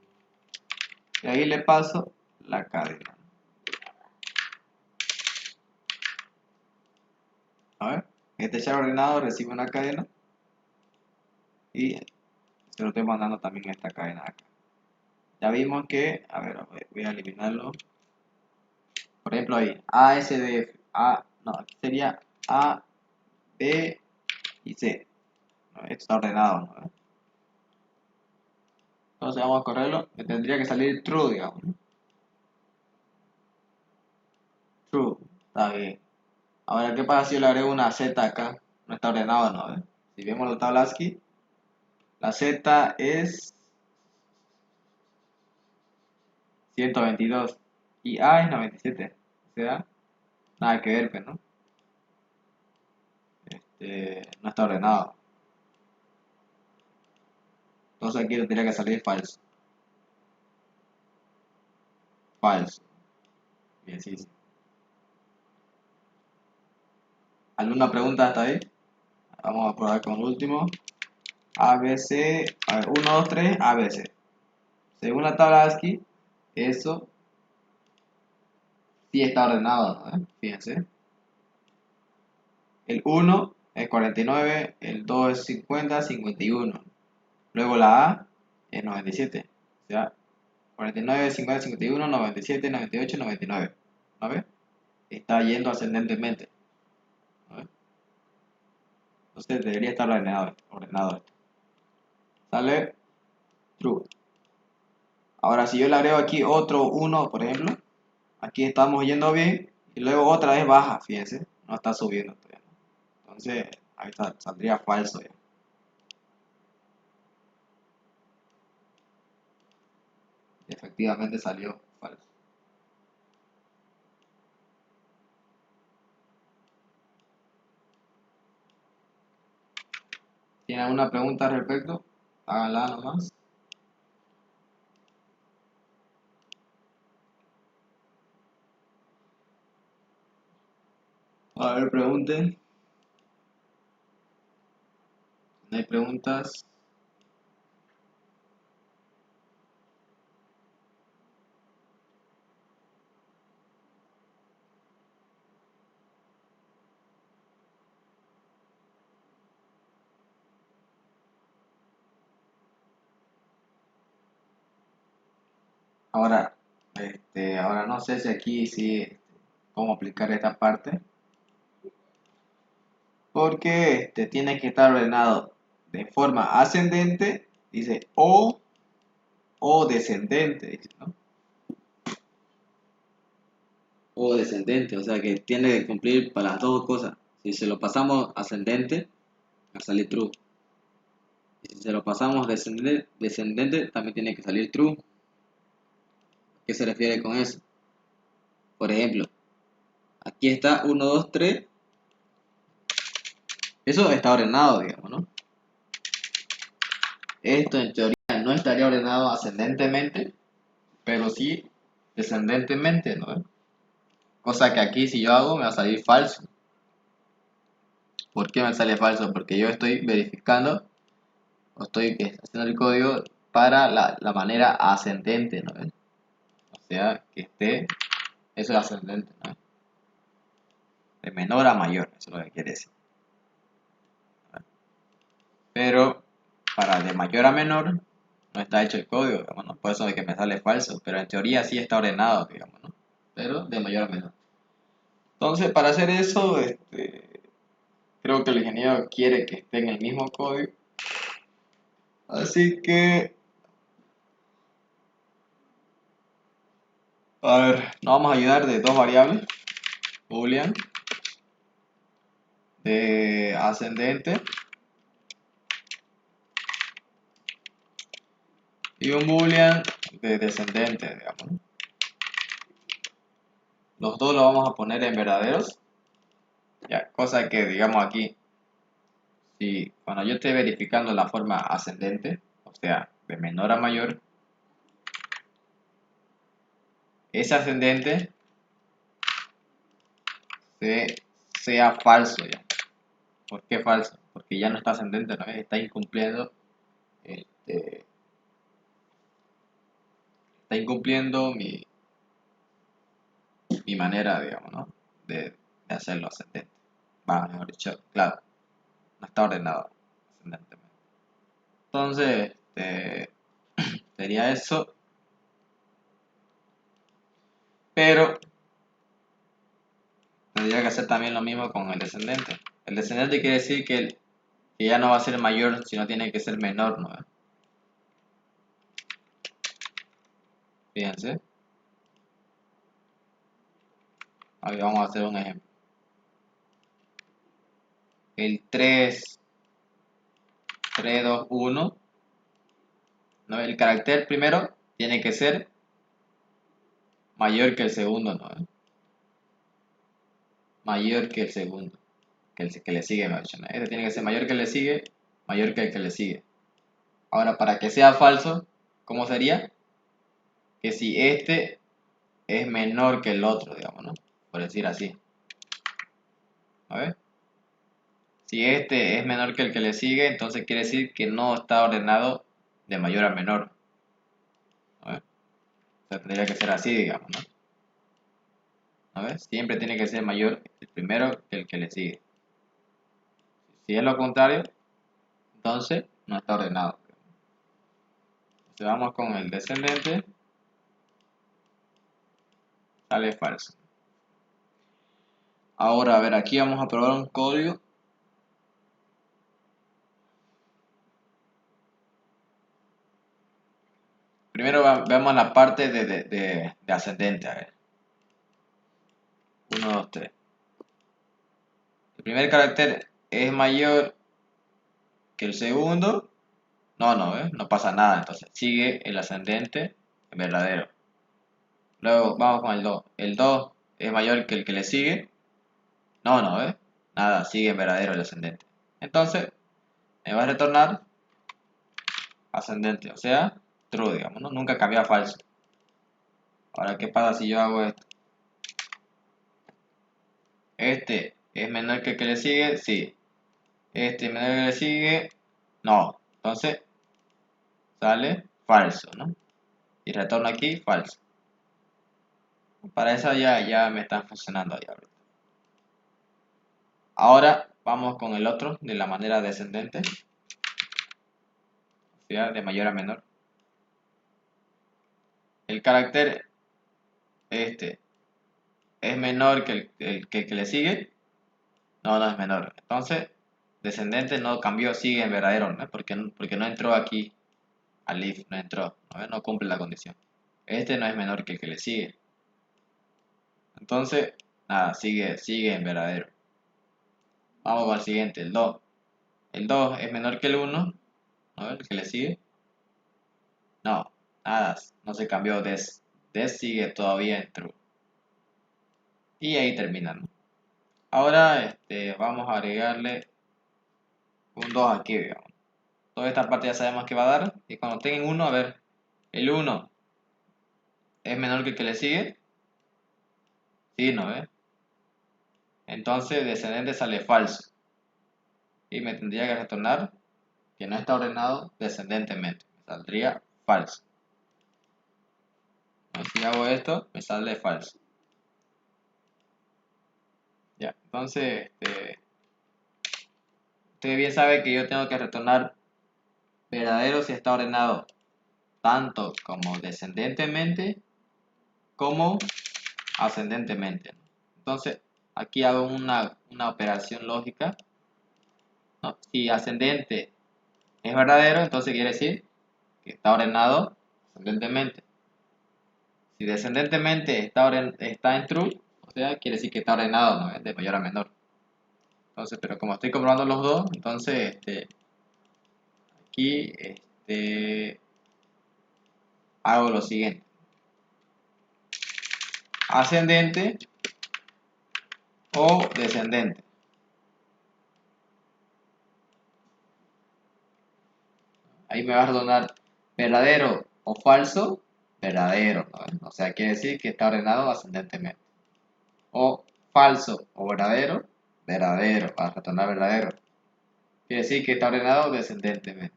Y ahí le paso la cadena. A ver, este char ordenado recibe una cadena y se lo estoy mandando también a esta cadena acá. Ya vimos que, a ver, voy a eliminarlo. Por ejemplo ahí, ASDF, no, aquí sería A, B y C. ¿no? Esto está ordenado, ¿no? Entonces vamos a correrlo, me tendría que salir true, digamos, ¿no? True, está bien. Ahora, ¿qué pasa si yo le agrego una Z acá? No está ordenado, ¿no? Si vemos la tabla ASCII, la Z es 122 y A es 97. O sea, nada que ver, pues, ¿no? No está ordenado. Entonces aquí tendría que salir falso. Falso. Bien, sí, sí. ¿Alguna pregunta hasta ahí? Vamos a probar con el último. ABC, a ver, 1, 2, 3, ABC. Según la tabla ASCII, eso sí está ordenado, ¿no? Fíjense. El 1 es 49, el 2 es 50, 51. Luego la A es 97. O sea, 49, 50, 51, 97, 98, 99. ¿No ves? Está yendo ascendentemente. ¿No ves? Entonces debería estar ordenado esto. Sale true. Ahora si yo le agrego aquí otro 1, por ejemplo, aquí estamos yendo bien y luego otra vez baja, fíjense, no está subiendo todavía, ¿no? Entonces ahí está, saldría falso ya. Efectivamente salió falso. ¿Tienen alguna pregunta al respecto? Háganla nomás. A ver, pregunten. Si no hay preguntas. Ahora, ahora no sé si aquí sí cómo aplicar esta parte. Porque tiene que estar ordenado de forma ascendente, dice, o descendente, dice, ¿no? O descendente, o sea que tiene que cumplir para las dos cosas. Si se lo pasamos ascendente, va a salir true. Y si se lo pasamos descendente, también tiene que salir true. ¿Qué se refiere con eso? Por ejemplo, aquí está 1, 2, 3. Eso está ordenado, digamos, ¿no? Esto en teoría no estaría ordenado ascendentemente, pero sí descendentemente, ¿no? Cosa que aquí si yo hago me va a salir falso. ¿Por qué me sale falso? Porque yo estoy verificando o estoy haciendo el código para la manera ascendente, ¿no? O sea, que esté, eso es ascendente, ¿no? De menor a mayor, eso es lo que quiere decir. Pero para de mayor a menor no está hecho el código, digamos, ¿no? Por eso es que me sale falso, pero en teoría sí está ordenado, digamos, ¿no? Pero de mayor a menor. Entonces, para hacer eso, creo que el ingeniero quiere que esté en el mismo código. Así que, a ver, nos vamos a ayudar de dos variables, boolean, de ascendente y un boolean de descendente, digamos, ¿no? Los dos los vamos a poner en verdaderos, ya, cosa que, digamos aquí, si cuando yo esté verificando la forma ascendente, o sea, de menor a mayor, ese ascendente sea falso ya. ¿Por qué falso? Porque ya no está ascendente, ¿no? Está incumpliendo, este, está incumpliendo mi manera, digamos, ¿no? De hacerlo ascendente. Va, mejor dicho, claro, no está ordenado ascendentemente. Entonces, sería eso, pero tendría que hacer también lo mismo con el descendente. El descendente quiere decir que Que ya no va a ser mayor, sino tiene que ser menor, ¿no? Fíjense. Ahí vamos a hacer un ejemplo. El 3, 2, 1. ¿No? El carácter primero tiene que ser mayor que el segundo, ¿no? Mayor que el segundo. Que le sigue, ¿no? Este tiene que ser mayor que el que le sigue, mayor que el que le sigue. Ahora, para que sea falso, ¿cómo sería? Que si este es menor que el otro, digamos, ¿no? Por decir así. A ver. Si este es menor que el que le sigue, entonces quiere decir que no está ordenado de mayor a menor. A ver. O sea, tendría que ser así, digamos, ¿no? A ver. Siempre tiene que ser mayor el primero que el que le sigue. Si es lo contrario, entonces no está ordenado. Entonces vamos con el descendente. Sale falso. Ahora, a ver, aquí vamos a probar un código. Primero veamos la parte de ascendente. A ver. 1, 2, 3. El primer carácter es mayor que el segundo. No pasa nada. Entonces sigue el ascendente verdadero. Luego vamos con el 2. El 2 es mayor que el que le sigue. Nada, sigue en verdadero el ascendente. Entonces me va a retornar ascendente, o sea, true, digamos, ¿no? Nunca cambia a falso. Ahora, ¿qué pasa si yo hago esto? Este es menor que el que le sigue, sí. Este es menor que el que le sigue, no. Entonces, sale falso, ¿no? Y retorno aquí, falso. Para eso ya me está funcionando ahí ahorita. Ahora, vamos con el otro de la manera descendente. O sea, de mayor a menor. El carácter este es menor que el que le sigue. No es menor. Entonces, descendente no cambió, sigue en verdadero, ¿no? Porque no entró aquí al if, no entró, ¿no? No cumple la condición. Este no es menor que el que le sigue. Entonces, nada, sigue en verdadero. Vamos con el siguiente, el 2. El 2 es menor que el 1, ¿no? El que le sigue. No, nada, no se cambió des. Des sigue todavía en true. Y ahí termina, ¿no? Ahora, vamos a agregarle un 2 aquí, digamos. Toda esta parte ya sabemos que va a dar. Y cuando tengan 1, a ver, el 1 es menor que el que le sigue. Sí, ¿no ve? Entonces descendente sale falso. Y me tendría que retornar que no está ordenado descendentemente. Me saldría falso. Si hago esto, me sale falso. Ya, entonces, usted bien sabe que yo tengo que retornar verdadero si está ordenado tanto como descendentemente como ascendentemente. Entonces, aquí hago una operación lógica, ¿no? Si ascendente es verdadero, entonces quiere decir que está ordenado ascendentemente. Si descendentemente está en true, o sea, quiere decir que está ordenado, ¿no? De mayor a menor. Entonces, pero como estoy comprobando los dos, entonces aquí hago lo siguiente. Ascendente o descendente. Ahí me va a retornar verdadero o falso, verdadero, ¿no? O sea, quiere decir que está ordenado ascendentemente. O falso o verdadero, verdadero, va a retornar verdadero. Quiere decir que está ordenado descendentemente.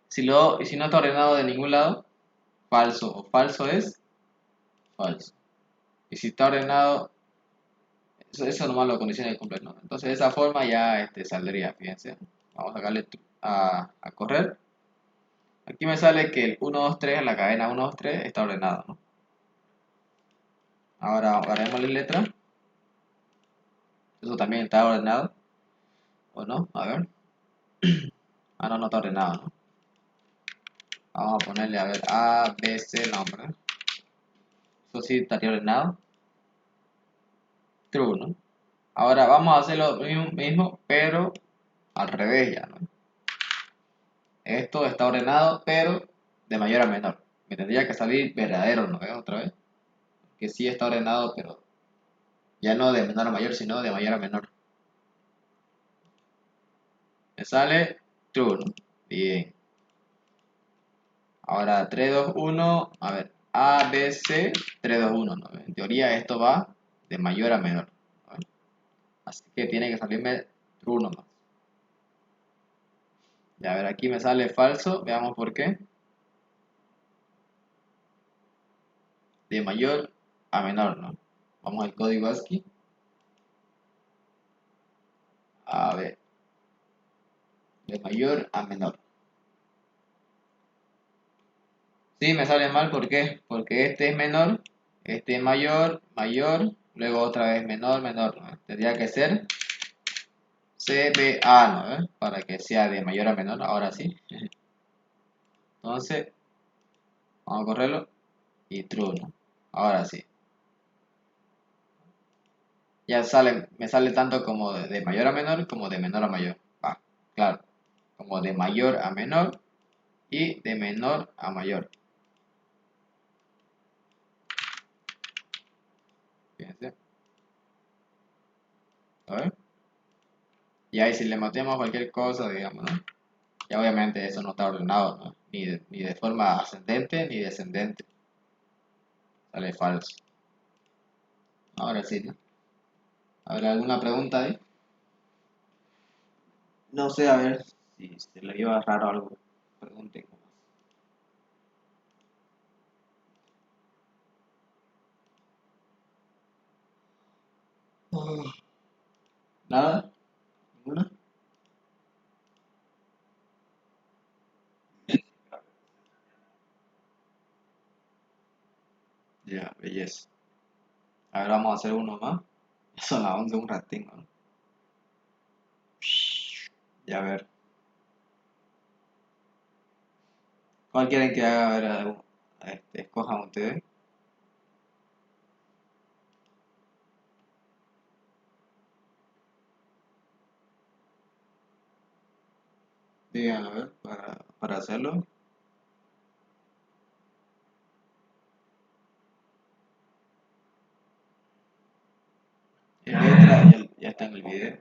Si no está ordenado de ningún lado, falso o falso es falso. Y si está ordenado, eso nomás lo condiciona el cumplir, ¿no? Entonces de esa forma ya saldría, fíjense. Vamos a darle a correr. Aquí me sale que el 1, 2, 3 en la cadena 1, 2, 3 está ordenado, ¿no? Ahora haremos la letra. Eso también está ordenado. ¿O no? A ver. Ah, no, no está ordenado, ¿no? Vamos a ponerle, a ver, A, B, C, nombre. Eso sí estaría ordenado. True, ¿no? Ahora vamos a hacer lo mismo, pero al revés ya, ¿no? Esto está ordenado, pero de mayor a menor. Me tendría que salir verdadero, ¿no? ¿Ves? Otra vez. Que sí está ordenado, pero ya no de menor a mayor, sino de mayor a menor. Me sale true, ¿no? Bien. Ahora 3, 2, 1. A ver. A, B, C, 3, 2, 1, ¿no? En teoría esto va de mayor a menor, ¿no? Así que tiene que salirme true nomás. Ya, a ver, aquí me sale falso. Veamos por qué. De mayor a menor, ¿no? Vamos al código ASCII. A ver. De mayor a menor. Sí, me sale mal, ¿por qué? Porque este es menor, este es mayor, mayor, luego otra vez menor, menor, ¿no? Tendría que ser CBA, ¿no? Para que sea de mayor a menor, ahora sí. Entonces, vamos a correrlo y true, ¿no? Ahora sí. Ya sale, me sale tanto como de mayor a menor como de menor a mayor. Ah, claro. Como de mayor a menor y de menor a mayor. Fíjense. A ver. Y ahí si le metemos cualquier cosa, digamos, ¿no? Ya obviamente eso no está ordenado, ¿no? Ni de forma ascendente ni descendente. Sale falso. Ahora sí, ¿no? ¿Habrá alguna pregunta ahí? No sé, a ver si se le iba raro algo. Pregunten. ¿Nada? ¿Ninguna? Ya, belleza. A ver, vamos a hacer uno más. Son las 11, un ratín, ¿no? Ya, a ver. ¿Cuál quieren que haga? A ver, escojan ustedes. Digan, a ver, para hacerlo. En letra, ya está en el video.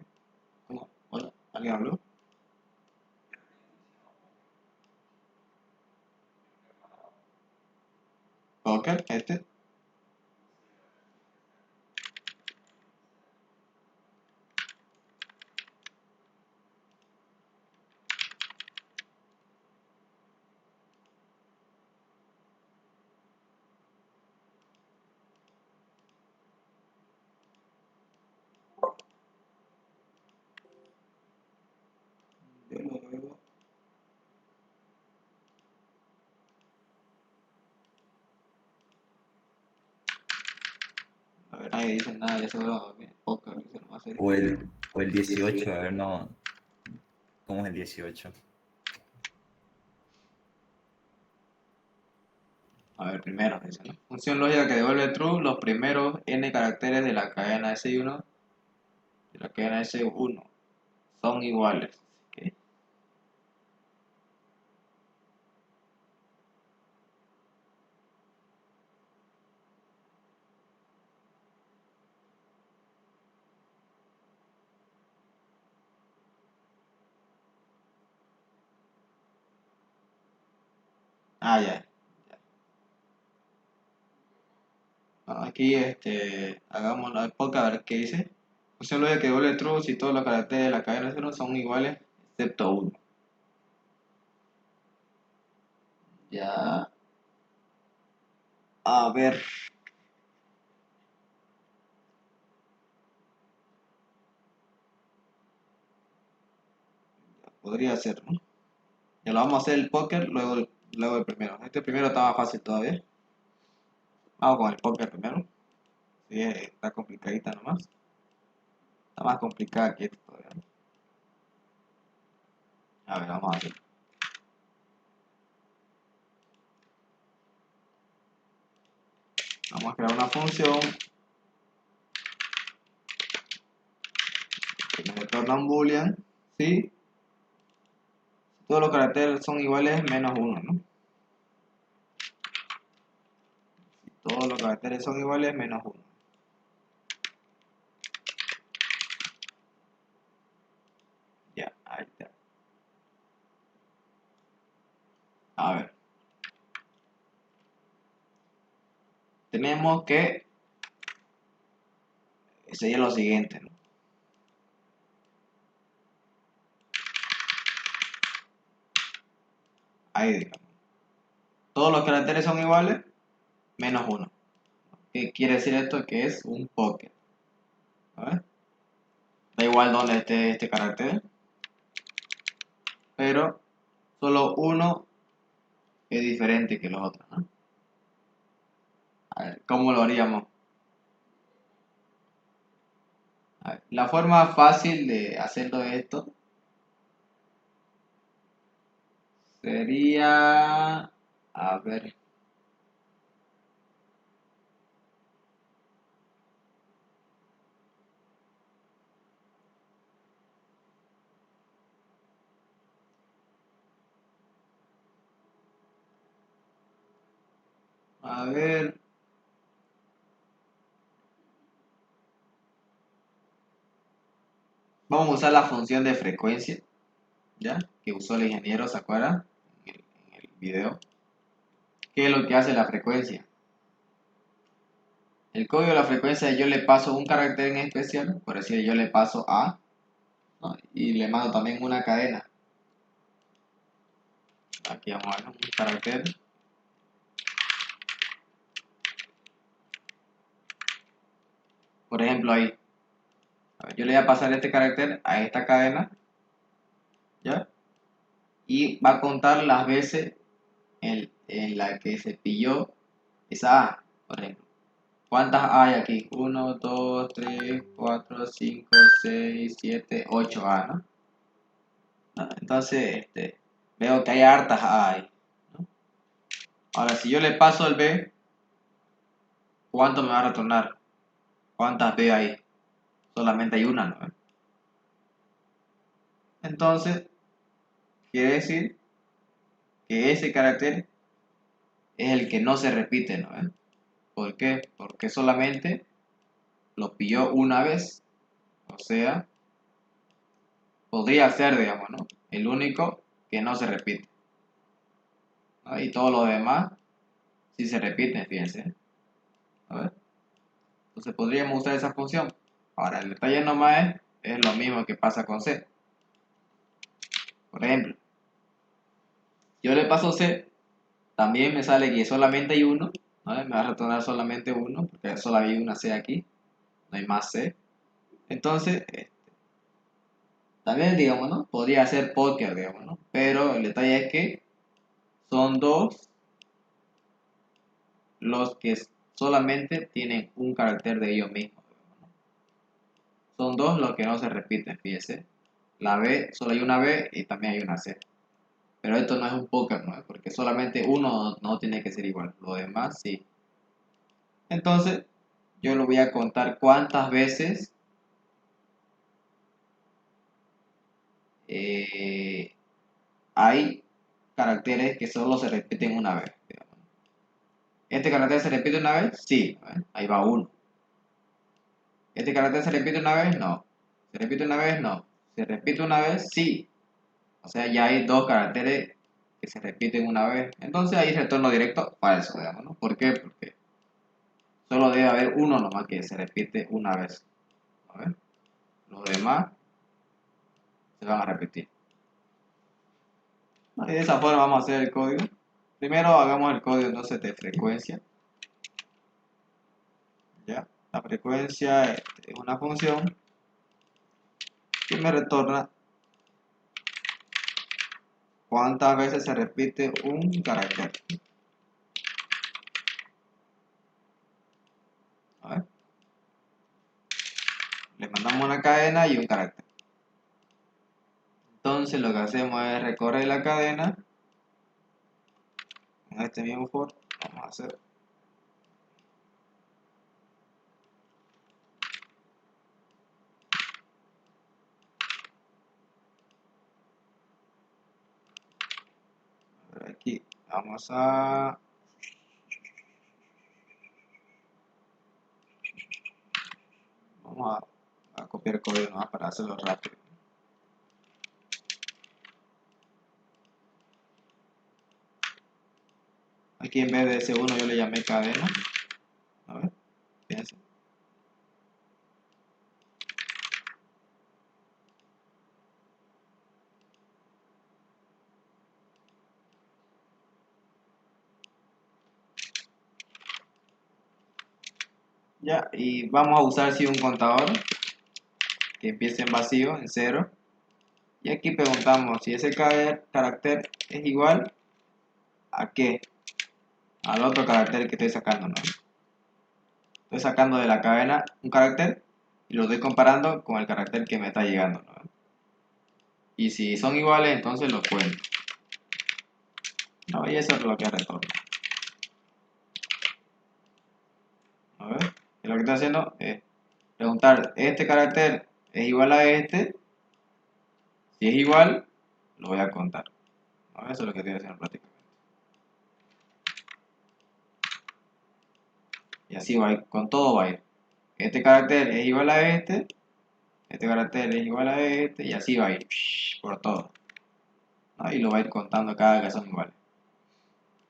¿Cómo? Hola, ¿alguien habló? Poker, este. Yo lo veo. A ver, nadie dice nada, ya se va a dormir. Poker, dice nomás. O el 18, a ver, no. ¿Cómo es el 18? A ver, primero, dice, ¿no? Función lógica que devuelve true los primeros n caracteres de la cadena S1 de la cadena S1 son iguales. ¿Ok? Ah, ya. Aquí, hagamos la podcast a ver qué dice. Función lógica que devuelve true si todos los caracteres de la cadena S1 son iguales, excepto uno. Ya. A ver. Podría ser, ¿no? Ya lo vamos a hacer el póker, luego el primero. Este primero estaba fácil todavía. Vamos con el póker primero. Sí, está complicadita nomás. Está más complicada que esto todavía, ¿no? A ver, vamos a hacer. Vamos a crear una función que me retorna un boolean si todos los caracteres son iguales menos uno, ¿no? Si todos los caracteres son iguales menos uno. Ya, ahí está. A ver. Tenemos que sería lo siguiente, ¿no? Ahí digamos. Todos los caracteres son iguales menos uno. ¿Qué quiere decir esto? Que es un pocket. A ver. Da igual donde esté este carácter, pero solo uno es diferente que los otros, ¿no? A ver, ¿cómo lo haríamos? A ver, la forma fácil de hacerlo esto sería, a ver, a ver, vamos a usar la función de frecuencia, ¿ya? Que usó el ingeniero, ¿se acuerdan? En el video. ¿Qué es lo que hace la frecuencia? El código de la frecuencia, yo le paso un carácter en especial, por decir, yo le paso A, ¿no? Y le mando también una cadena. Aquí vamos a ver un carácter. Por ejemplo, ahí. A ver, yo le voy a pasar este carácter a esta cadena, ¿ya? Y va a contar las veces en la que se pilló esa A, por ejemplo. ¿Cuántas hay aquí? 1, 2, 3, 4, 5, 6, 7, 8 A, ¿no? ¿No? Entonces, veo que hay hartas A ahí, ¿no? Ahora, si yo le paso el B, ¿cuánto me va a retornar? ¿Cuántas B hay? Solamente hay una, ¿no? Entonces, quiere decir que ese carácter es el que no se repite, ¿no? ¿Por qué? Porque solamente lo pilló una vez. O sea, podría ser, digamos, ¿no? El único que no se repite, ¿no? Y todos los demás sí se repiten, fíjense. A ver. Entonces podríamos usar esa función. Ahora, el detalle nomás es lo mismo que pasa con C. Por ejemplo, yo le paso C, también me sale que solamente hay uno, ¿no? Me va a retornar solamente uno, porque solo hay una C aquí, no hay más C. Entonces, también, digamos, ¿no? Podría ser póker, digamos, ¿no? Pero el detalle es que son dos los que solamente tienen un carácter de ellos mismos, ¿no? Son dos los que no se repiten, fíjese. La B, solo hay una B y también hay una C. Pero esto no es un póker, ¿no? Porque solamente uno no tiene que ser igual, lo demás sí. Entonces, yo lo voy a contar cuántas veces hay caracteres que solo se repiten una vez, digamos. ¿Este carácter se repite una vez? Sí, ¿no? Ahí va uno. ¿Este carácter se repite una vez? No. ¿Se repite una vez? No. ¿Se repite una vez? Sí. O sea, ya hay dos caracteres que se repiten una vez. Entonces ahí retorno directo falso, digamos, ¿no? ¿Por qué? Porque solo debe haber uno nomás que se repite una vez. A ver. Los demás se van a repetir. Y de esa forma vamos a hacer el código. Primero hagamos el código entonces de frecuencia. ¿Ya? La frecuencia es una función que me retorna cuántas veces se repite un carácter. A ver. Le mandamos una cadena y un carácter. Entonces lo que hacemos es recorrer la cadena. En este mismo for, vamos a hacer. Aquí vamos a copiar código nomás para hacerlo rápido. Aquí en vez de S1 yo le llamé cadena. A ver, fíjense. Ya, y vamos a usar si un contador que empiece en vacío, en 0. Y aquí preguntamos si ese carácter es igual a qué, al otro carácter que estoy sacando, ¿no? Estoy sacando de la cadena un carácter y lo estoy comparando con el carácter que me está llegando, ¿no? Y si son iguales, entonces los cuento. No, y eso es lo que retorna. A ver, y lo que estoy haciendo es preguntar, ¿este carácter es igual a este? Si es igual, lo voy a contar. ¿No? Eso es lo que estoy haciendo prácticamente. Y así va a ir, con todo va a ir. Este carácter es igual a este carácter es igual a este, y así va a ir por todo, ¿no? Y lo va a ir contando cada vez que son iguales.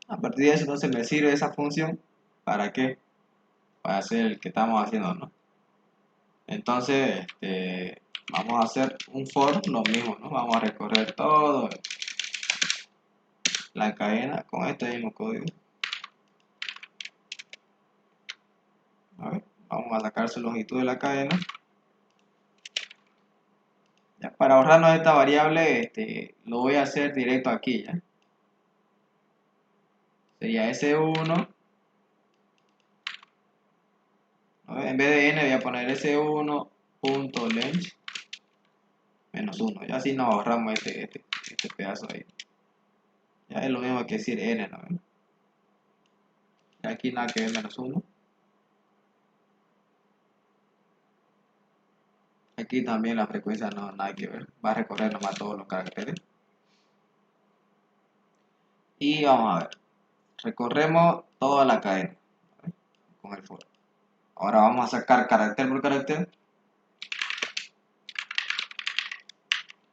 A partir de eso, entonces me sirve esa función. ¿Para qué? Para hacer el que estamos haciendo, ¿no? Entonces, vamos a hacer un for, lo mismo, ¿no? Vamos a recorrer todo la cadena con este mismo código. A ver, vamos a sacar su longitud de la cadena. Ya, para ahorrarnos esta variable, lo voy a hacer directo aquí, ¿ya? Sería S1. En vez de n voy a poner S1.length menos 1. Ya así nos ahorramos este pedazo ahí. Ya es lo mismo que decir n, ¿no? Y aquí nada que ver menos 1. Aquí también la frecuencia no nada que ver. Va a recorrer nomás todos los caracteres. Y vamos a ver. Recorremos toda la cadena, ¿vale? Con el for. Ahora vamos a sacar carácter por carácter.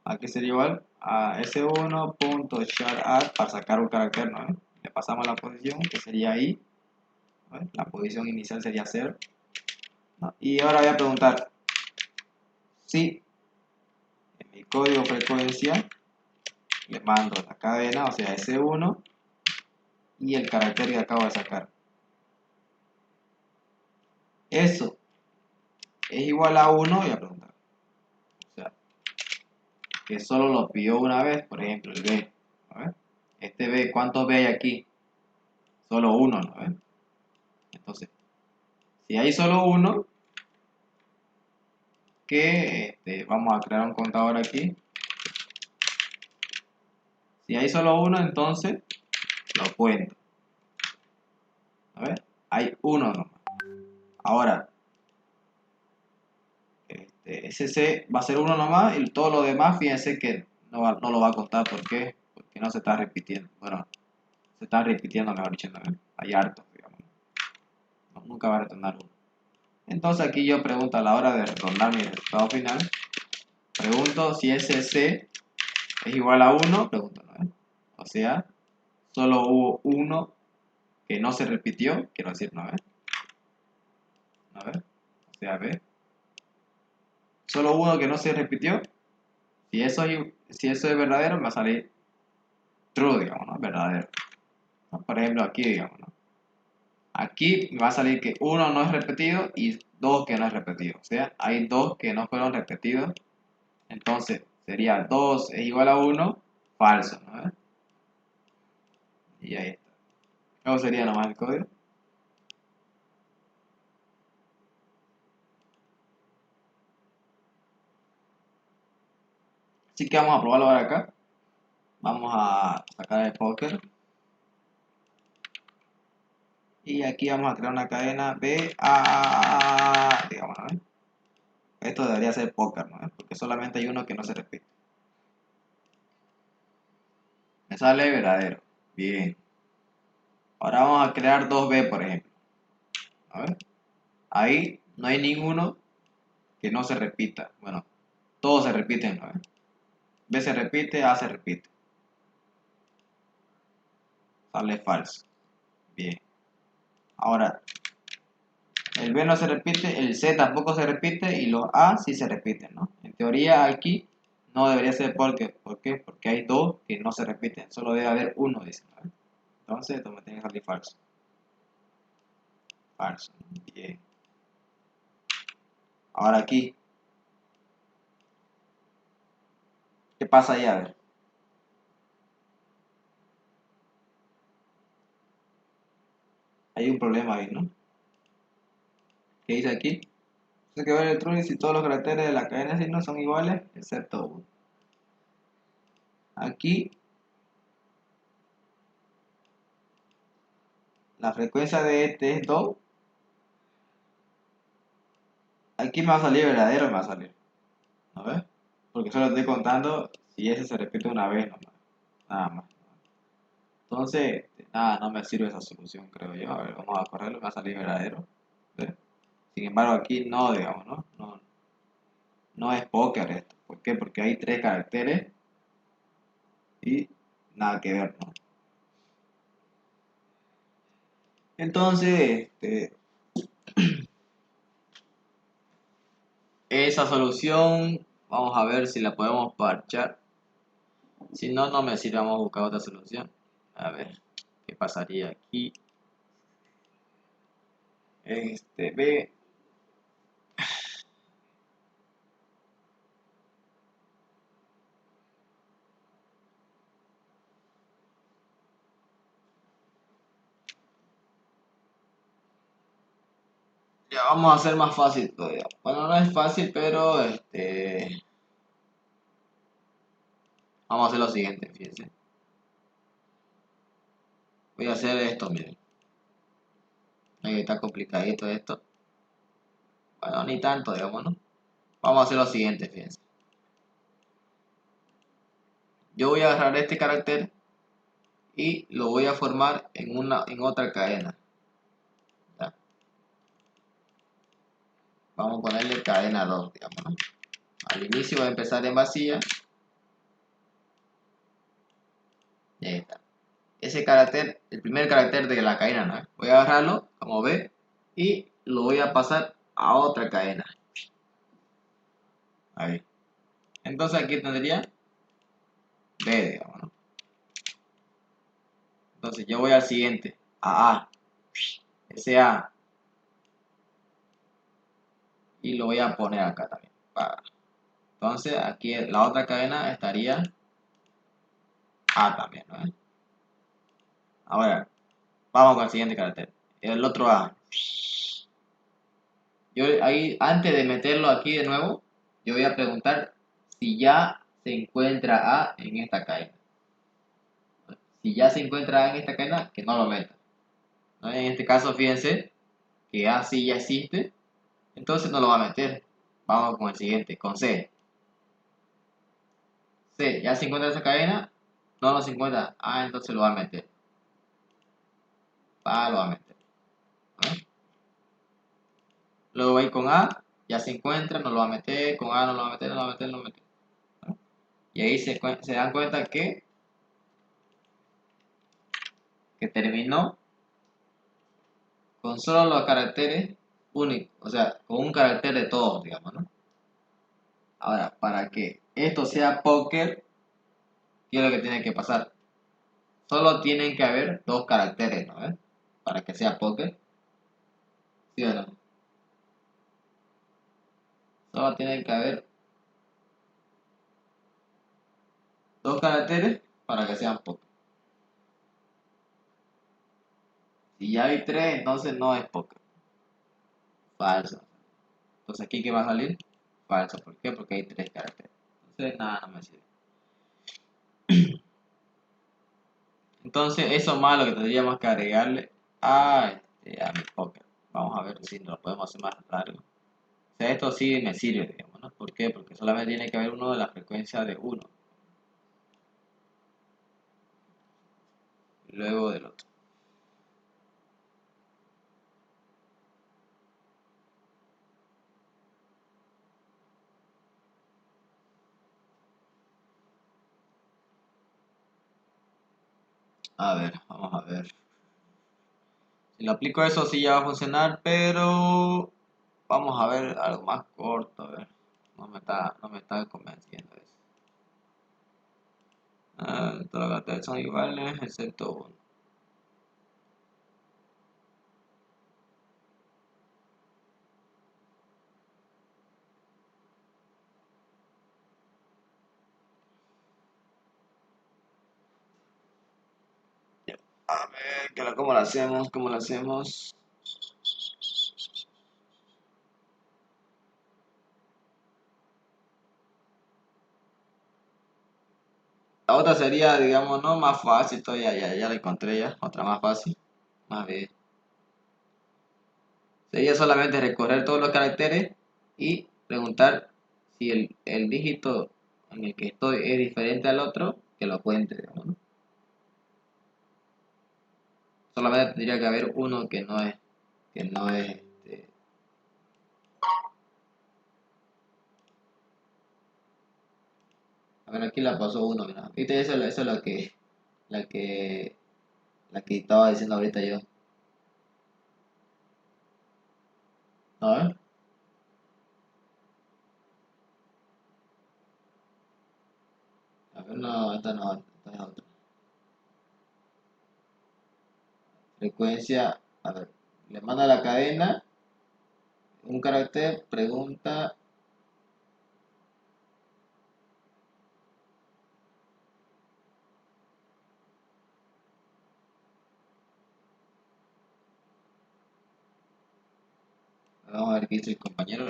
Aquí sería igual a S1.charadd para sacar un carácter, ¿no? Le pasamos la posición, que sería I. ¿Vale? La posición inicial sería 0. ¿No? Y ahora voy a preguntar si en mi código frecuencia le mando la cadena, o sea S1, y el carácter que acabo de sacar. Eso es igual a 1, voy a preguntar. O sea, que solo lo pidió una vez, por ejemplo, el B. A ver, este B, ¿cuántos B hay aquí? Solo 1, ¿no? ¿Ven? Entonces, si hay solo 1, que vamos a crear un contador aquí. Si hay solo 1, entonces lo cuento. A ver, hay 1 nomás. Ahora, ese C va a ser 1 nomás y todo lo demás, fíjense que no lo va a contar. ¿Por qué? Porque no se está repitiendo. Bueno, se está repitiendo, mejor dicho, ¿no? Hay hartos, digamos. No, nunca va a retornar 1. Entonces aquí yo pregunto a la hora de retornar mi resultado final, pregunto si ese C es igual a 1, pregunto, ¿no? O sea, solo hubo 1 que no se repitió, quiero decir, ¿no? A ver, o sea, B. Solo 1 que no se repitió. Si eso es verdadero, me va a salir true, digamos, ¿no? Verdadero. ¿No? Por ejemplo, aquí, digamos, ¿no? Aquí me va a salir que 1 no es repetido y 2 que no es repetido. O sea, hay 2 que no fueron repetidos. Entonces, sería 2 es igual a 1, falso, ¿no? Y ahí está. ¿Cómo sería nomás el código? Así que vamos a probarlo ahora acá. Vamos a sacar el póker. Y aquí vamos a crear una cadena BA, digamos, ¿no? Esto debería ser póker, ¿no? Porque solamente hay uno que no se repite. Me sale verdadero. Bien. Ahora vamos a crear 2B, por ejemplo. A ver. Ahí no hay ninguno que no se repita. Bueno, todos se repiten, ¿no? B se repite, A se repite. Sale falso. Bien. Ahora, el B no se repite, el C tampoco se repite y los A sí se repiten, ¿no? En teoría aquí no debería ser porque, ¿por qué? Porque hay dos que no se repiten, solo debe haber uno, dice, ¿no? Entonces esto me tiene que salir falso. Falso. Bien. Ahora aquí, ¿qué pasa ahí? A ver. Hay un problema ahí, ¿no? ¿Qué dice aquí? Dice que ver el true si todos los caracteres de la cadena de signos son iguales, excepto uno. Aquí la frecuencia de este es 2. Aquí me va a salir verdadero, me va a salir. ¿No ves? Porque solo estoy contando si ese se repite una vez nomás. Nada más. Entonces, nada, no me sirve esa solución, creo yo. A ver, vamos a correrlo, me va a salir verdadero. ¿Ves? Sin embargo, aquí no, digamos, ¿no? No es póker esto. ¿Por qué? Porque hay 3 caracteres y nada que ver, ¿no? Entonces, esa solución, vamos a ver si la podemos parchar. Si no, no me sirve, vamos a buscar otra solución. A ver, ¿qué pasaría aquí? B. Ya vamos a hacer más fácil todavía. Bueno, no es fácil, pero vamos a hacer lo siguiente, fíjense. Voy a hacer esto, miren. Ahí está complicadito esto. Bueno, ni tanto, digamos, ¿no? Vamos a hacer lo siguiente, fíjense. Yo voy a agarrar este carácter y lo voy a formar en otra cadena. ¿Ya? Vamos a ponerle cadena 2, digamos, ¿no? Al inicio va a empezar en vacía. Y ahí está. Ese carácter, el primer carácter de la cadena, ¿no? Voy a agarrarlo, como ve, y lo voy a pasar a otra cadena. Ahí. Entonces aquí tendría B, digamos, ¿no? Entonces yo voy al siguiente, a A, ese A, y lo voy a poner acá también. Entonces aquí la otra cadena estaría A también, ¿no? Ahora, vamos con el siguiente carácter. El otro A. Yo ahí, antes de meterlo aquí de nuevo, yo voy a preguntar si ya se encuentra A en esta cadena. Si ya se encuentra A en esta cadena, que no lo meta, ¿no? En este caso, fíjense que A sí ya existe, entonces no lo va a meter. Vamos con el siguiente, con C. C, ya se encuentra esa cadena, no se encuentra A, entonces lo va a meter. Lo va a meter, ¿no? Luego va a ir con A, ya se encuentra, no lo va a meter, con A no lo va a meter, no lo va a meter, no lo va a meter, ¿no? Y ahí se dan cuenta que terminó con solo los caracteres únicos, o sea, con un carácter de todos, digamos, ¿no? Ahora, para que esto sea póker, ¿qué es lo que tiene que pasar? Solo tienen que haber 2 caracteres, ¿no? Para que sea póker, ¿sí o no? Solo tienen que haber 2 caracteres para que sean póker. Si ya hay 3, entonces no es póker. Falso. Entonces aquí, ¿qué va a salir? Falso. ¿Por qué? Porque hay 3 caracteres. Entonces, nada, no me sirve. Entonces, eso más lo que tendríamos que agregarle a mi poker. Vamos a ver si lo podemos hacer más largo. O sea, esto sí me sirve, digamos, ¿no? ¿Por qué? Porque solamente tiene que haber uno de la frecuencia de uno, y luego del otro. A ver, vamos a ver. Si lo aplico eso sí ya va a funcionar, pero vamos a ver algo más corto, a ver. No me está convenciendo eso. Todas las caracteres son iguales, excepto uno. A ver, ¿cómo lo hacemos? ¿Cómo lo hacemos? La otra sería, digamos, no más fácil, todavía ya la encontré ya, otra más fácil. Más bien. Sería solamente recorrer todos los caracteres y preguntar si el dígito en el que estoy es diferente al otro, que lo cuente, digamos, ¿no? Solamente tendría que haber uno que no es. A ver, aquí la pasó uno, mira. Viste, eso es la que, la que estaba diciendo ahorita yo. A ver. A ver, no, esta es otra. Frecuencia, a ver, le manda la cadena, un carácter, pregunta. Vamos a ver qué dice el compañero.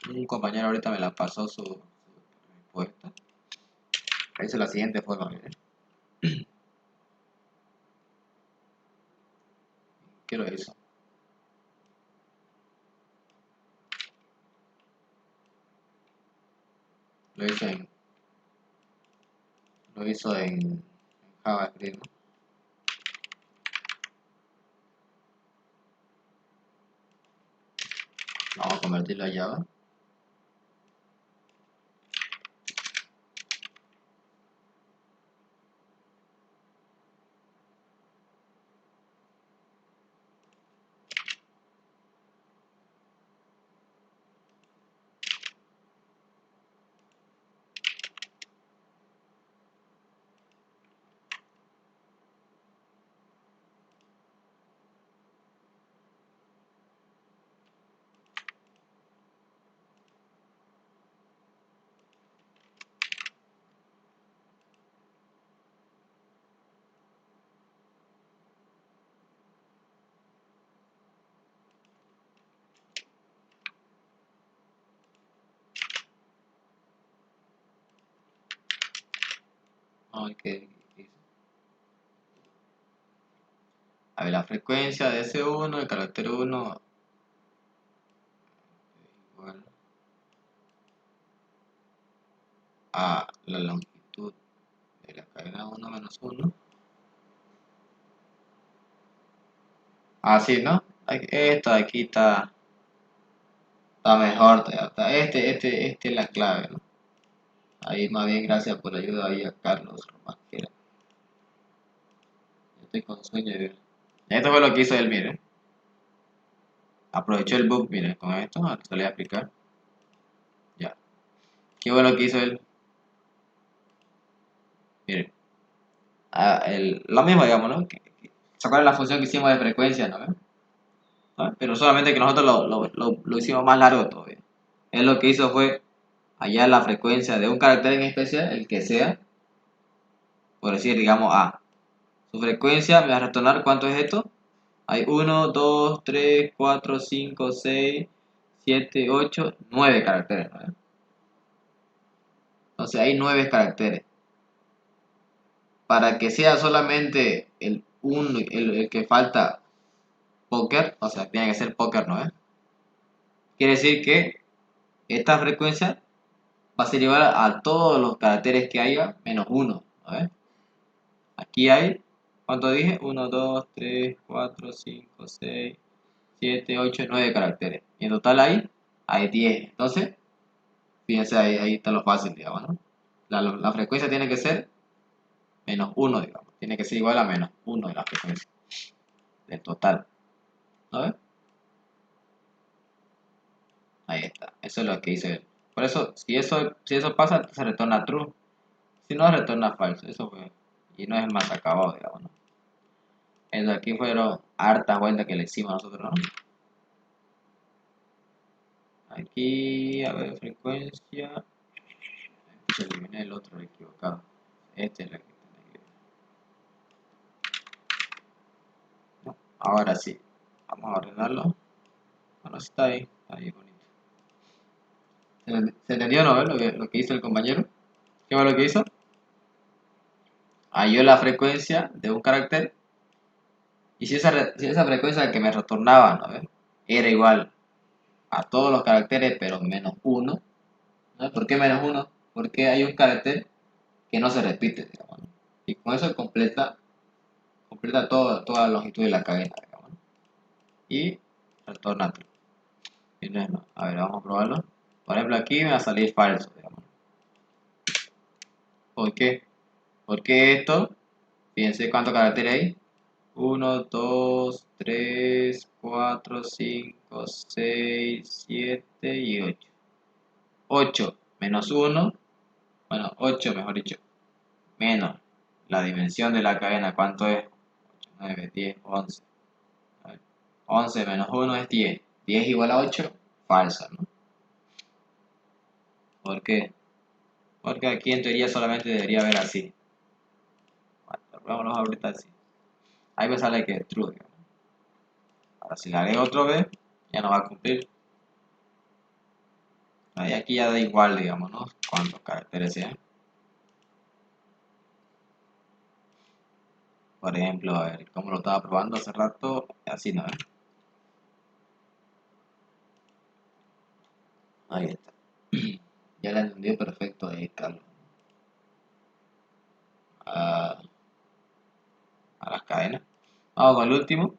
Un compañero ahorita me la pasó su respuesta. Dice la siguiente forma, miren. ¿Qué lo hizo? Lo hizo en, lo hizo en JavaScript, ¿no? Vamos a convertirlo a Java. ¿Qué hizo? A ver, la frecuencia de ese 1, el carácter 1, igual a la longitud de la cadena 1 menos 1. Así, ¿no? Esto de aquí está mejor. Este es la clave, ¿no? Ahí más bien gracias por la ayuda ahí a Carlos Román. Yo estoy con sueño de ver. Esto fue lo que hizo él, miren. Aprovechó el bug, miren, con esto, se lo voy a explicar. Ya. ¿Qué fue lo que hizo él? Miren. Lo mismo, digamos, ¿no? ¿Se acuerdan la función que hicimos de frecuencia, no? ¿No? Pero solamente que nosotros lo hicimos más largo todavía. Él lo que hizo fue hallar la frecuencia de un carácter en especial, el que sea, por decir, digamos, A. Su frecuencia me va a retornar, ¿cuánto es esto? Hay 1, 2, 3, 4, 5, 6, 7, 8, 9 caracteres, ¿no? Entonces hay 9 caracteres. Para que sea solamente el que falta póker, o sea, tiene que ser póker, ¿no? Quiere decir que esta frecuencia va a ser igual a todos los caracteres que haya menos 1, ¿no? Aquí hay, ¿cuánto dije? 1, 2, 3, 4, 5, 6, 7, 8, 9 caracteres. Y en total hay 10. Entonces, fíjense, ahí está lo fácil, digamos, ¿no? La frecuencia tiene que ser menos 1, digamos. Tiene que ser igual a menos 1 de la frecuencia del total. ¿No ves? Ahí está. Eso es lo que hice él. Por eso, si eso pasa, se retorna true. Si no, retorna falso. Eso fue. Y no es más acabado, digamos, ¿no? Eso aquí fueron hartas vueltas que le hicimos nosotros, ¿no? Aquí, a ver, frecuencia. Se eliminé el otro, el equivocado. Este es el que tiene que... No, ahora sí. Vamos a ordenarlo. Ahora sí está ahí bonito. ¿Se entendió, no? Lo que hizo el compañero. ¿Qué fue lo que hizo? Halló la frecuencia de un carácter. Y si esa frecuencia que me retornaba, ¿no? Era igual a todos los caracteres, pero menos 1. ¿No? ¿Por qué menos 1? Porque hay un carácter que no se repite, digamos, ¿no? Y con eso completa toda la longitud de la cadena, digamos, ¿no? Y retorna true. Y no es más. A ver, vamos a probarlo. Por ejemplo, aquí me va a salir falso, digamos. ¿Por qué? Porque esto, fíjense cuántos caracteres hay. 1, 2, 3, 4, 5, 6, 7 y 8. 8 menos 1, bueno, 8 mejor dicho, menos la dimensión de la cadena, ¿cuánto es? 8, 9, 10, 11. A ver, 11 menos 1 es 10. 10 igual a 8, falso, ¿no? ¿Por qué? Porque aquí en teoría solamente debería haber así. Bueno, vámonos ahorita así. Ahí me sale que es true, digamos. Ahora si le agrego otra vez, ya no va a cumplir. Y aquí ya da igual, digamos, ¿no? Cuántos caracteres sean. Por ejemplo, a ver, como lo estaba probando hace rato, así no, ¿eh? Ahí está. Ya la entendió perfecto ahí, Carlos. A, a las cadenas. Vamos con el último,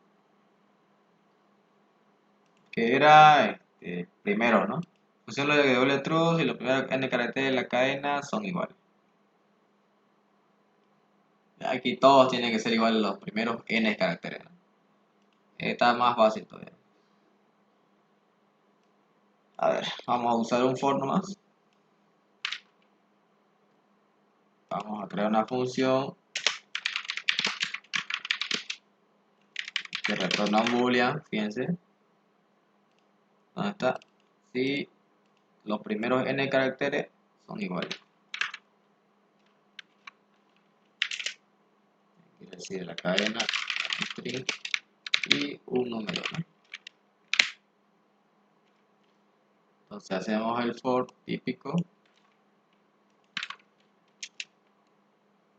que era primero, ¿no? Función lógica de doble true si los primeros n caracteres de la cadena son iguales. Aquí todos tienen que ser iguales los primeros n caracteres, ¿no? Está más fácil todavía. A ver, vamos a usar un for nomás. Vamos a crear una función que retorna un boolean, fíjense. ¿Dónde está? Si los primeros n caracteres son iguales. Quiere decir la cadena, string y un número, ¿no? Entonces hacemos el for típico.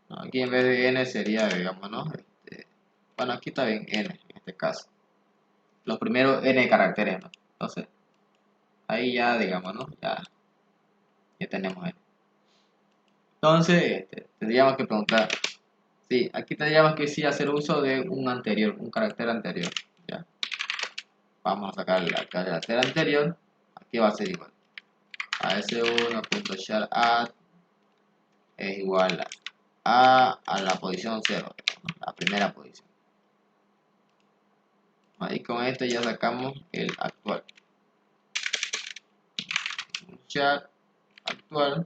Aquí en vez de n sería, digamos, ¿no? Bueno, aquí está bien n en este caso. Los primeros n caracteres, ¿no? Entonces, ahí ya, digamos, ¿no? Ya tenemos n. Entonces, tendríamos que preguntar. Sí, aquí tendríamos que sí hacer uso de un anterior, un carácter anterior. ¿Ya? Vamos a sacar el carácter anterior. Aquí va a ser igual. A s1.char add es igual a la posición 0, la primera posición. Ahí con este ya sacamos el actual. Char actual,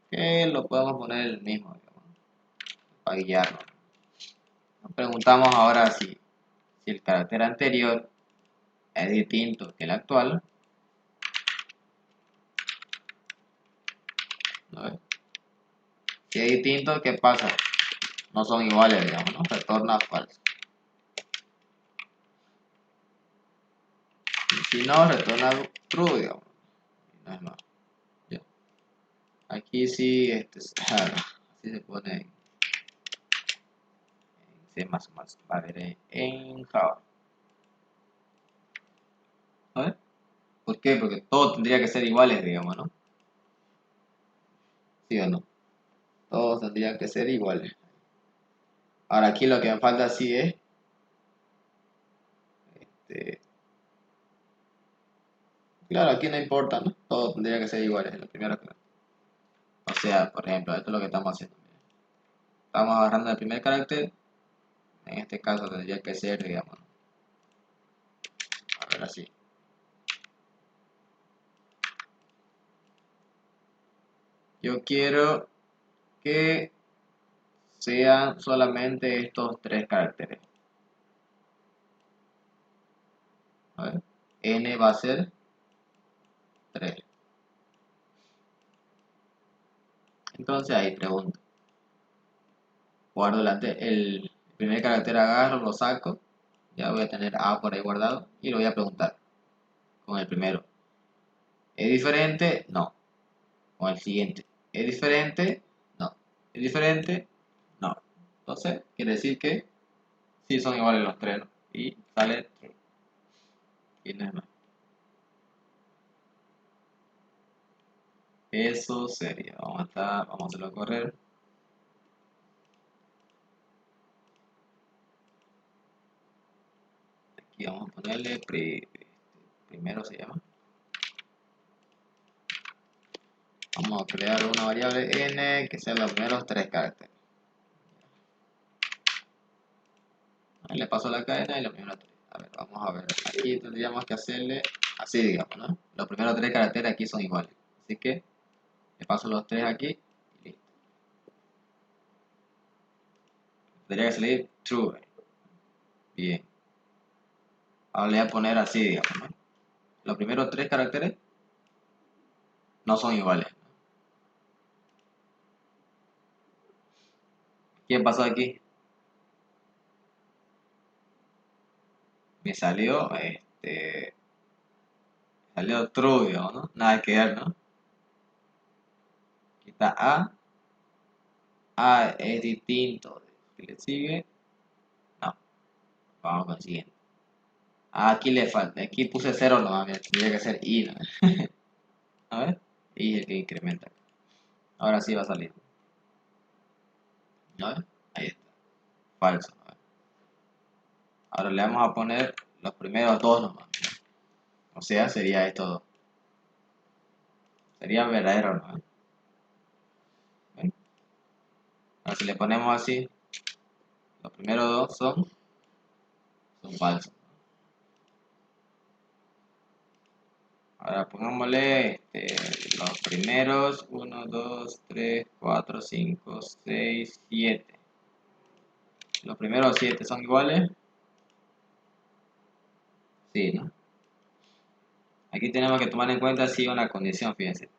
que lo podemos poner el mismo, digamos, para guiarnos. Nos preguntamos ahora si el carácter anterior es distinto que el actual. ¿No? Si es distinto, ¿qué pasa? No son iguales, digamos, ¿no? Retorna falso. Y si no, retorna true, digamos. No es más. Aquí sí, así se pone en C++, va a ver en Java. A ver, ¿por qué? Porque todo tendría que ser iguales, digamos, ¿no? ¿Sí o no? Todos tendrían que ser iguales. Ahora aquí lo que me falta sí es, este, claro, aquí no importa, ¿no? Todo tendría que ser iguales, lo primero que... O sea, por ejemplo, esto es lo que estamos haciendo. Estamos agarrando el primer carácter, en este caso tendría que ser, digamos, ¿no? A ver, así. Yo quiero que sean solamente estos tres caracteres. A ver, n va a ser 3. Entonces ahí pregunto. Guardo el primer carácter, agarro, lo saco. Ya voy a tener A por ahí guardado. Y lo voy a preguntar con el primero. ¿Es diferente? No. Con el siguiente. ¿Es diferente? No. ¿Es diferente? No. Entonces, quiere decir que sí son iguales los tres, ¿no? Y sale true. Y no es más. Eso sería. Vamos a hacerlo correr. Aquí vamos a ponerle primero se llama. Vamos a crear una variable n que sea los primeros tres caracteres. Ahí le paso la cadena y los primeros tres. A ver, vamos a ver. Aquí tendríamos que hacerle así, digamos, ¿no? Los primeros tres caracteres aquí son iguales. Así que le paso los tres aquí y listo. Tendría que salir true. Bien. Ahora le voy a poner así, digamos, ¿no? Los primeros tres caracteres no son iguales. ¿Qué pasó aquí? Me salió true, digamos, ¿no? Nada que ver, ¿no? Aquí está A. A es distinto. ¿Qué le sigue? No. Vamos con el siguiente. Aquí le falta. Aquí puse 0 nomás. Tendría que ser I, ¿no? A ver. I es el que incrementa. Ahora sí va a salir. A ver. Ahí está. Falso. A ver. Ahora le vamos a poner los primeros dos nomás. O sea, sería esto dos. Sería verdadero, ¿no? ¿Ven? Ahora si le ponemos así, los primeros dos son falsos. Ahora pongámosle los primeros 1, 2, 3, 4, 5, 6, 7. Los primeros 7 son iguales. Sí, ¿no? Aquí tenemos que tomar en cuenta si una condición, fíjense.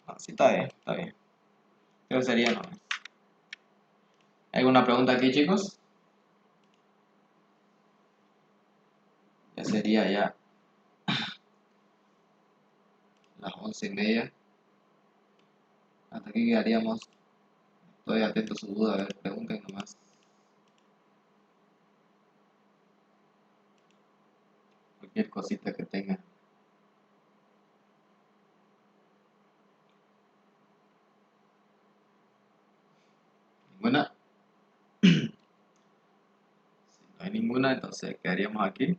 No, sí está bien, está bien. Creo que sería no. ¿Hay alguna pregunta aquí, chicos? Ya sería ya las 11:30. Hasta aquí quedaríamos. Estoy atento a su duda. A ver, pregunten nomás. Cualquier cosita que tengan. ¿Ninguna? Si no hay ninguna, entonces quedaríamos aquí.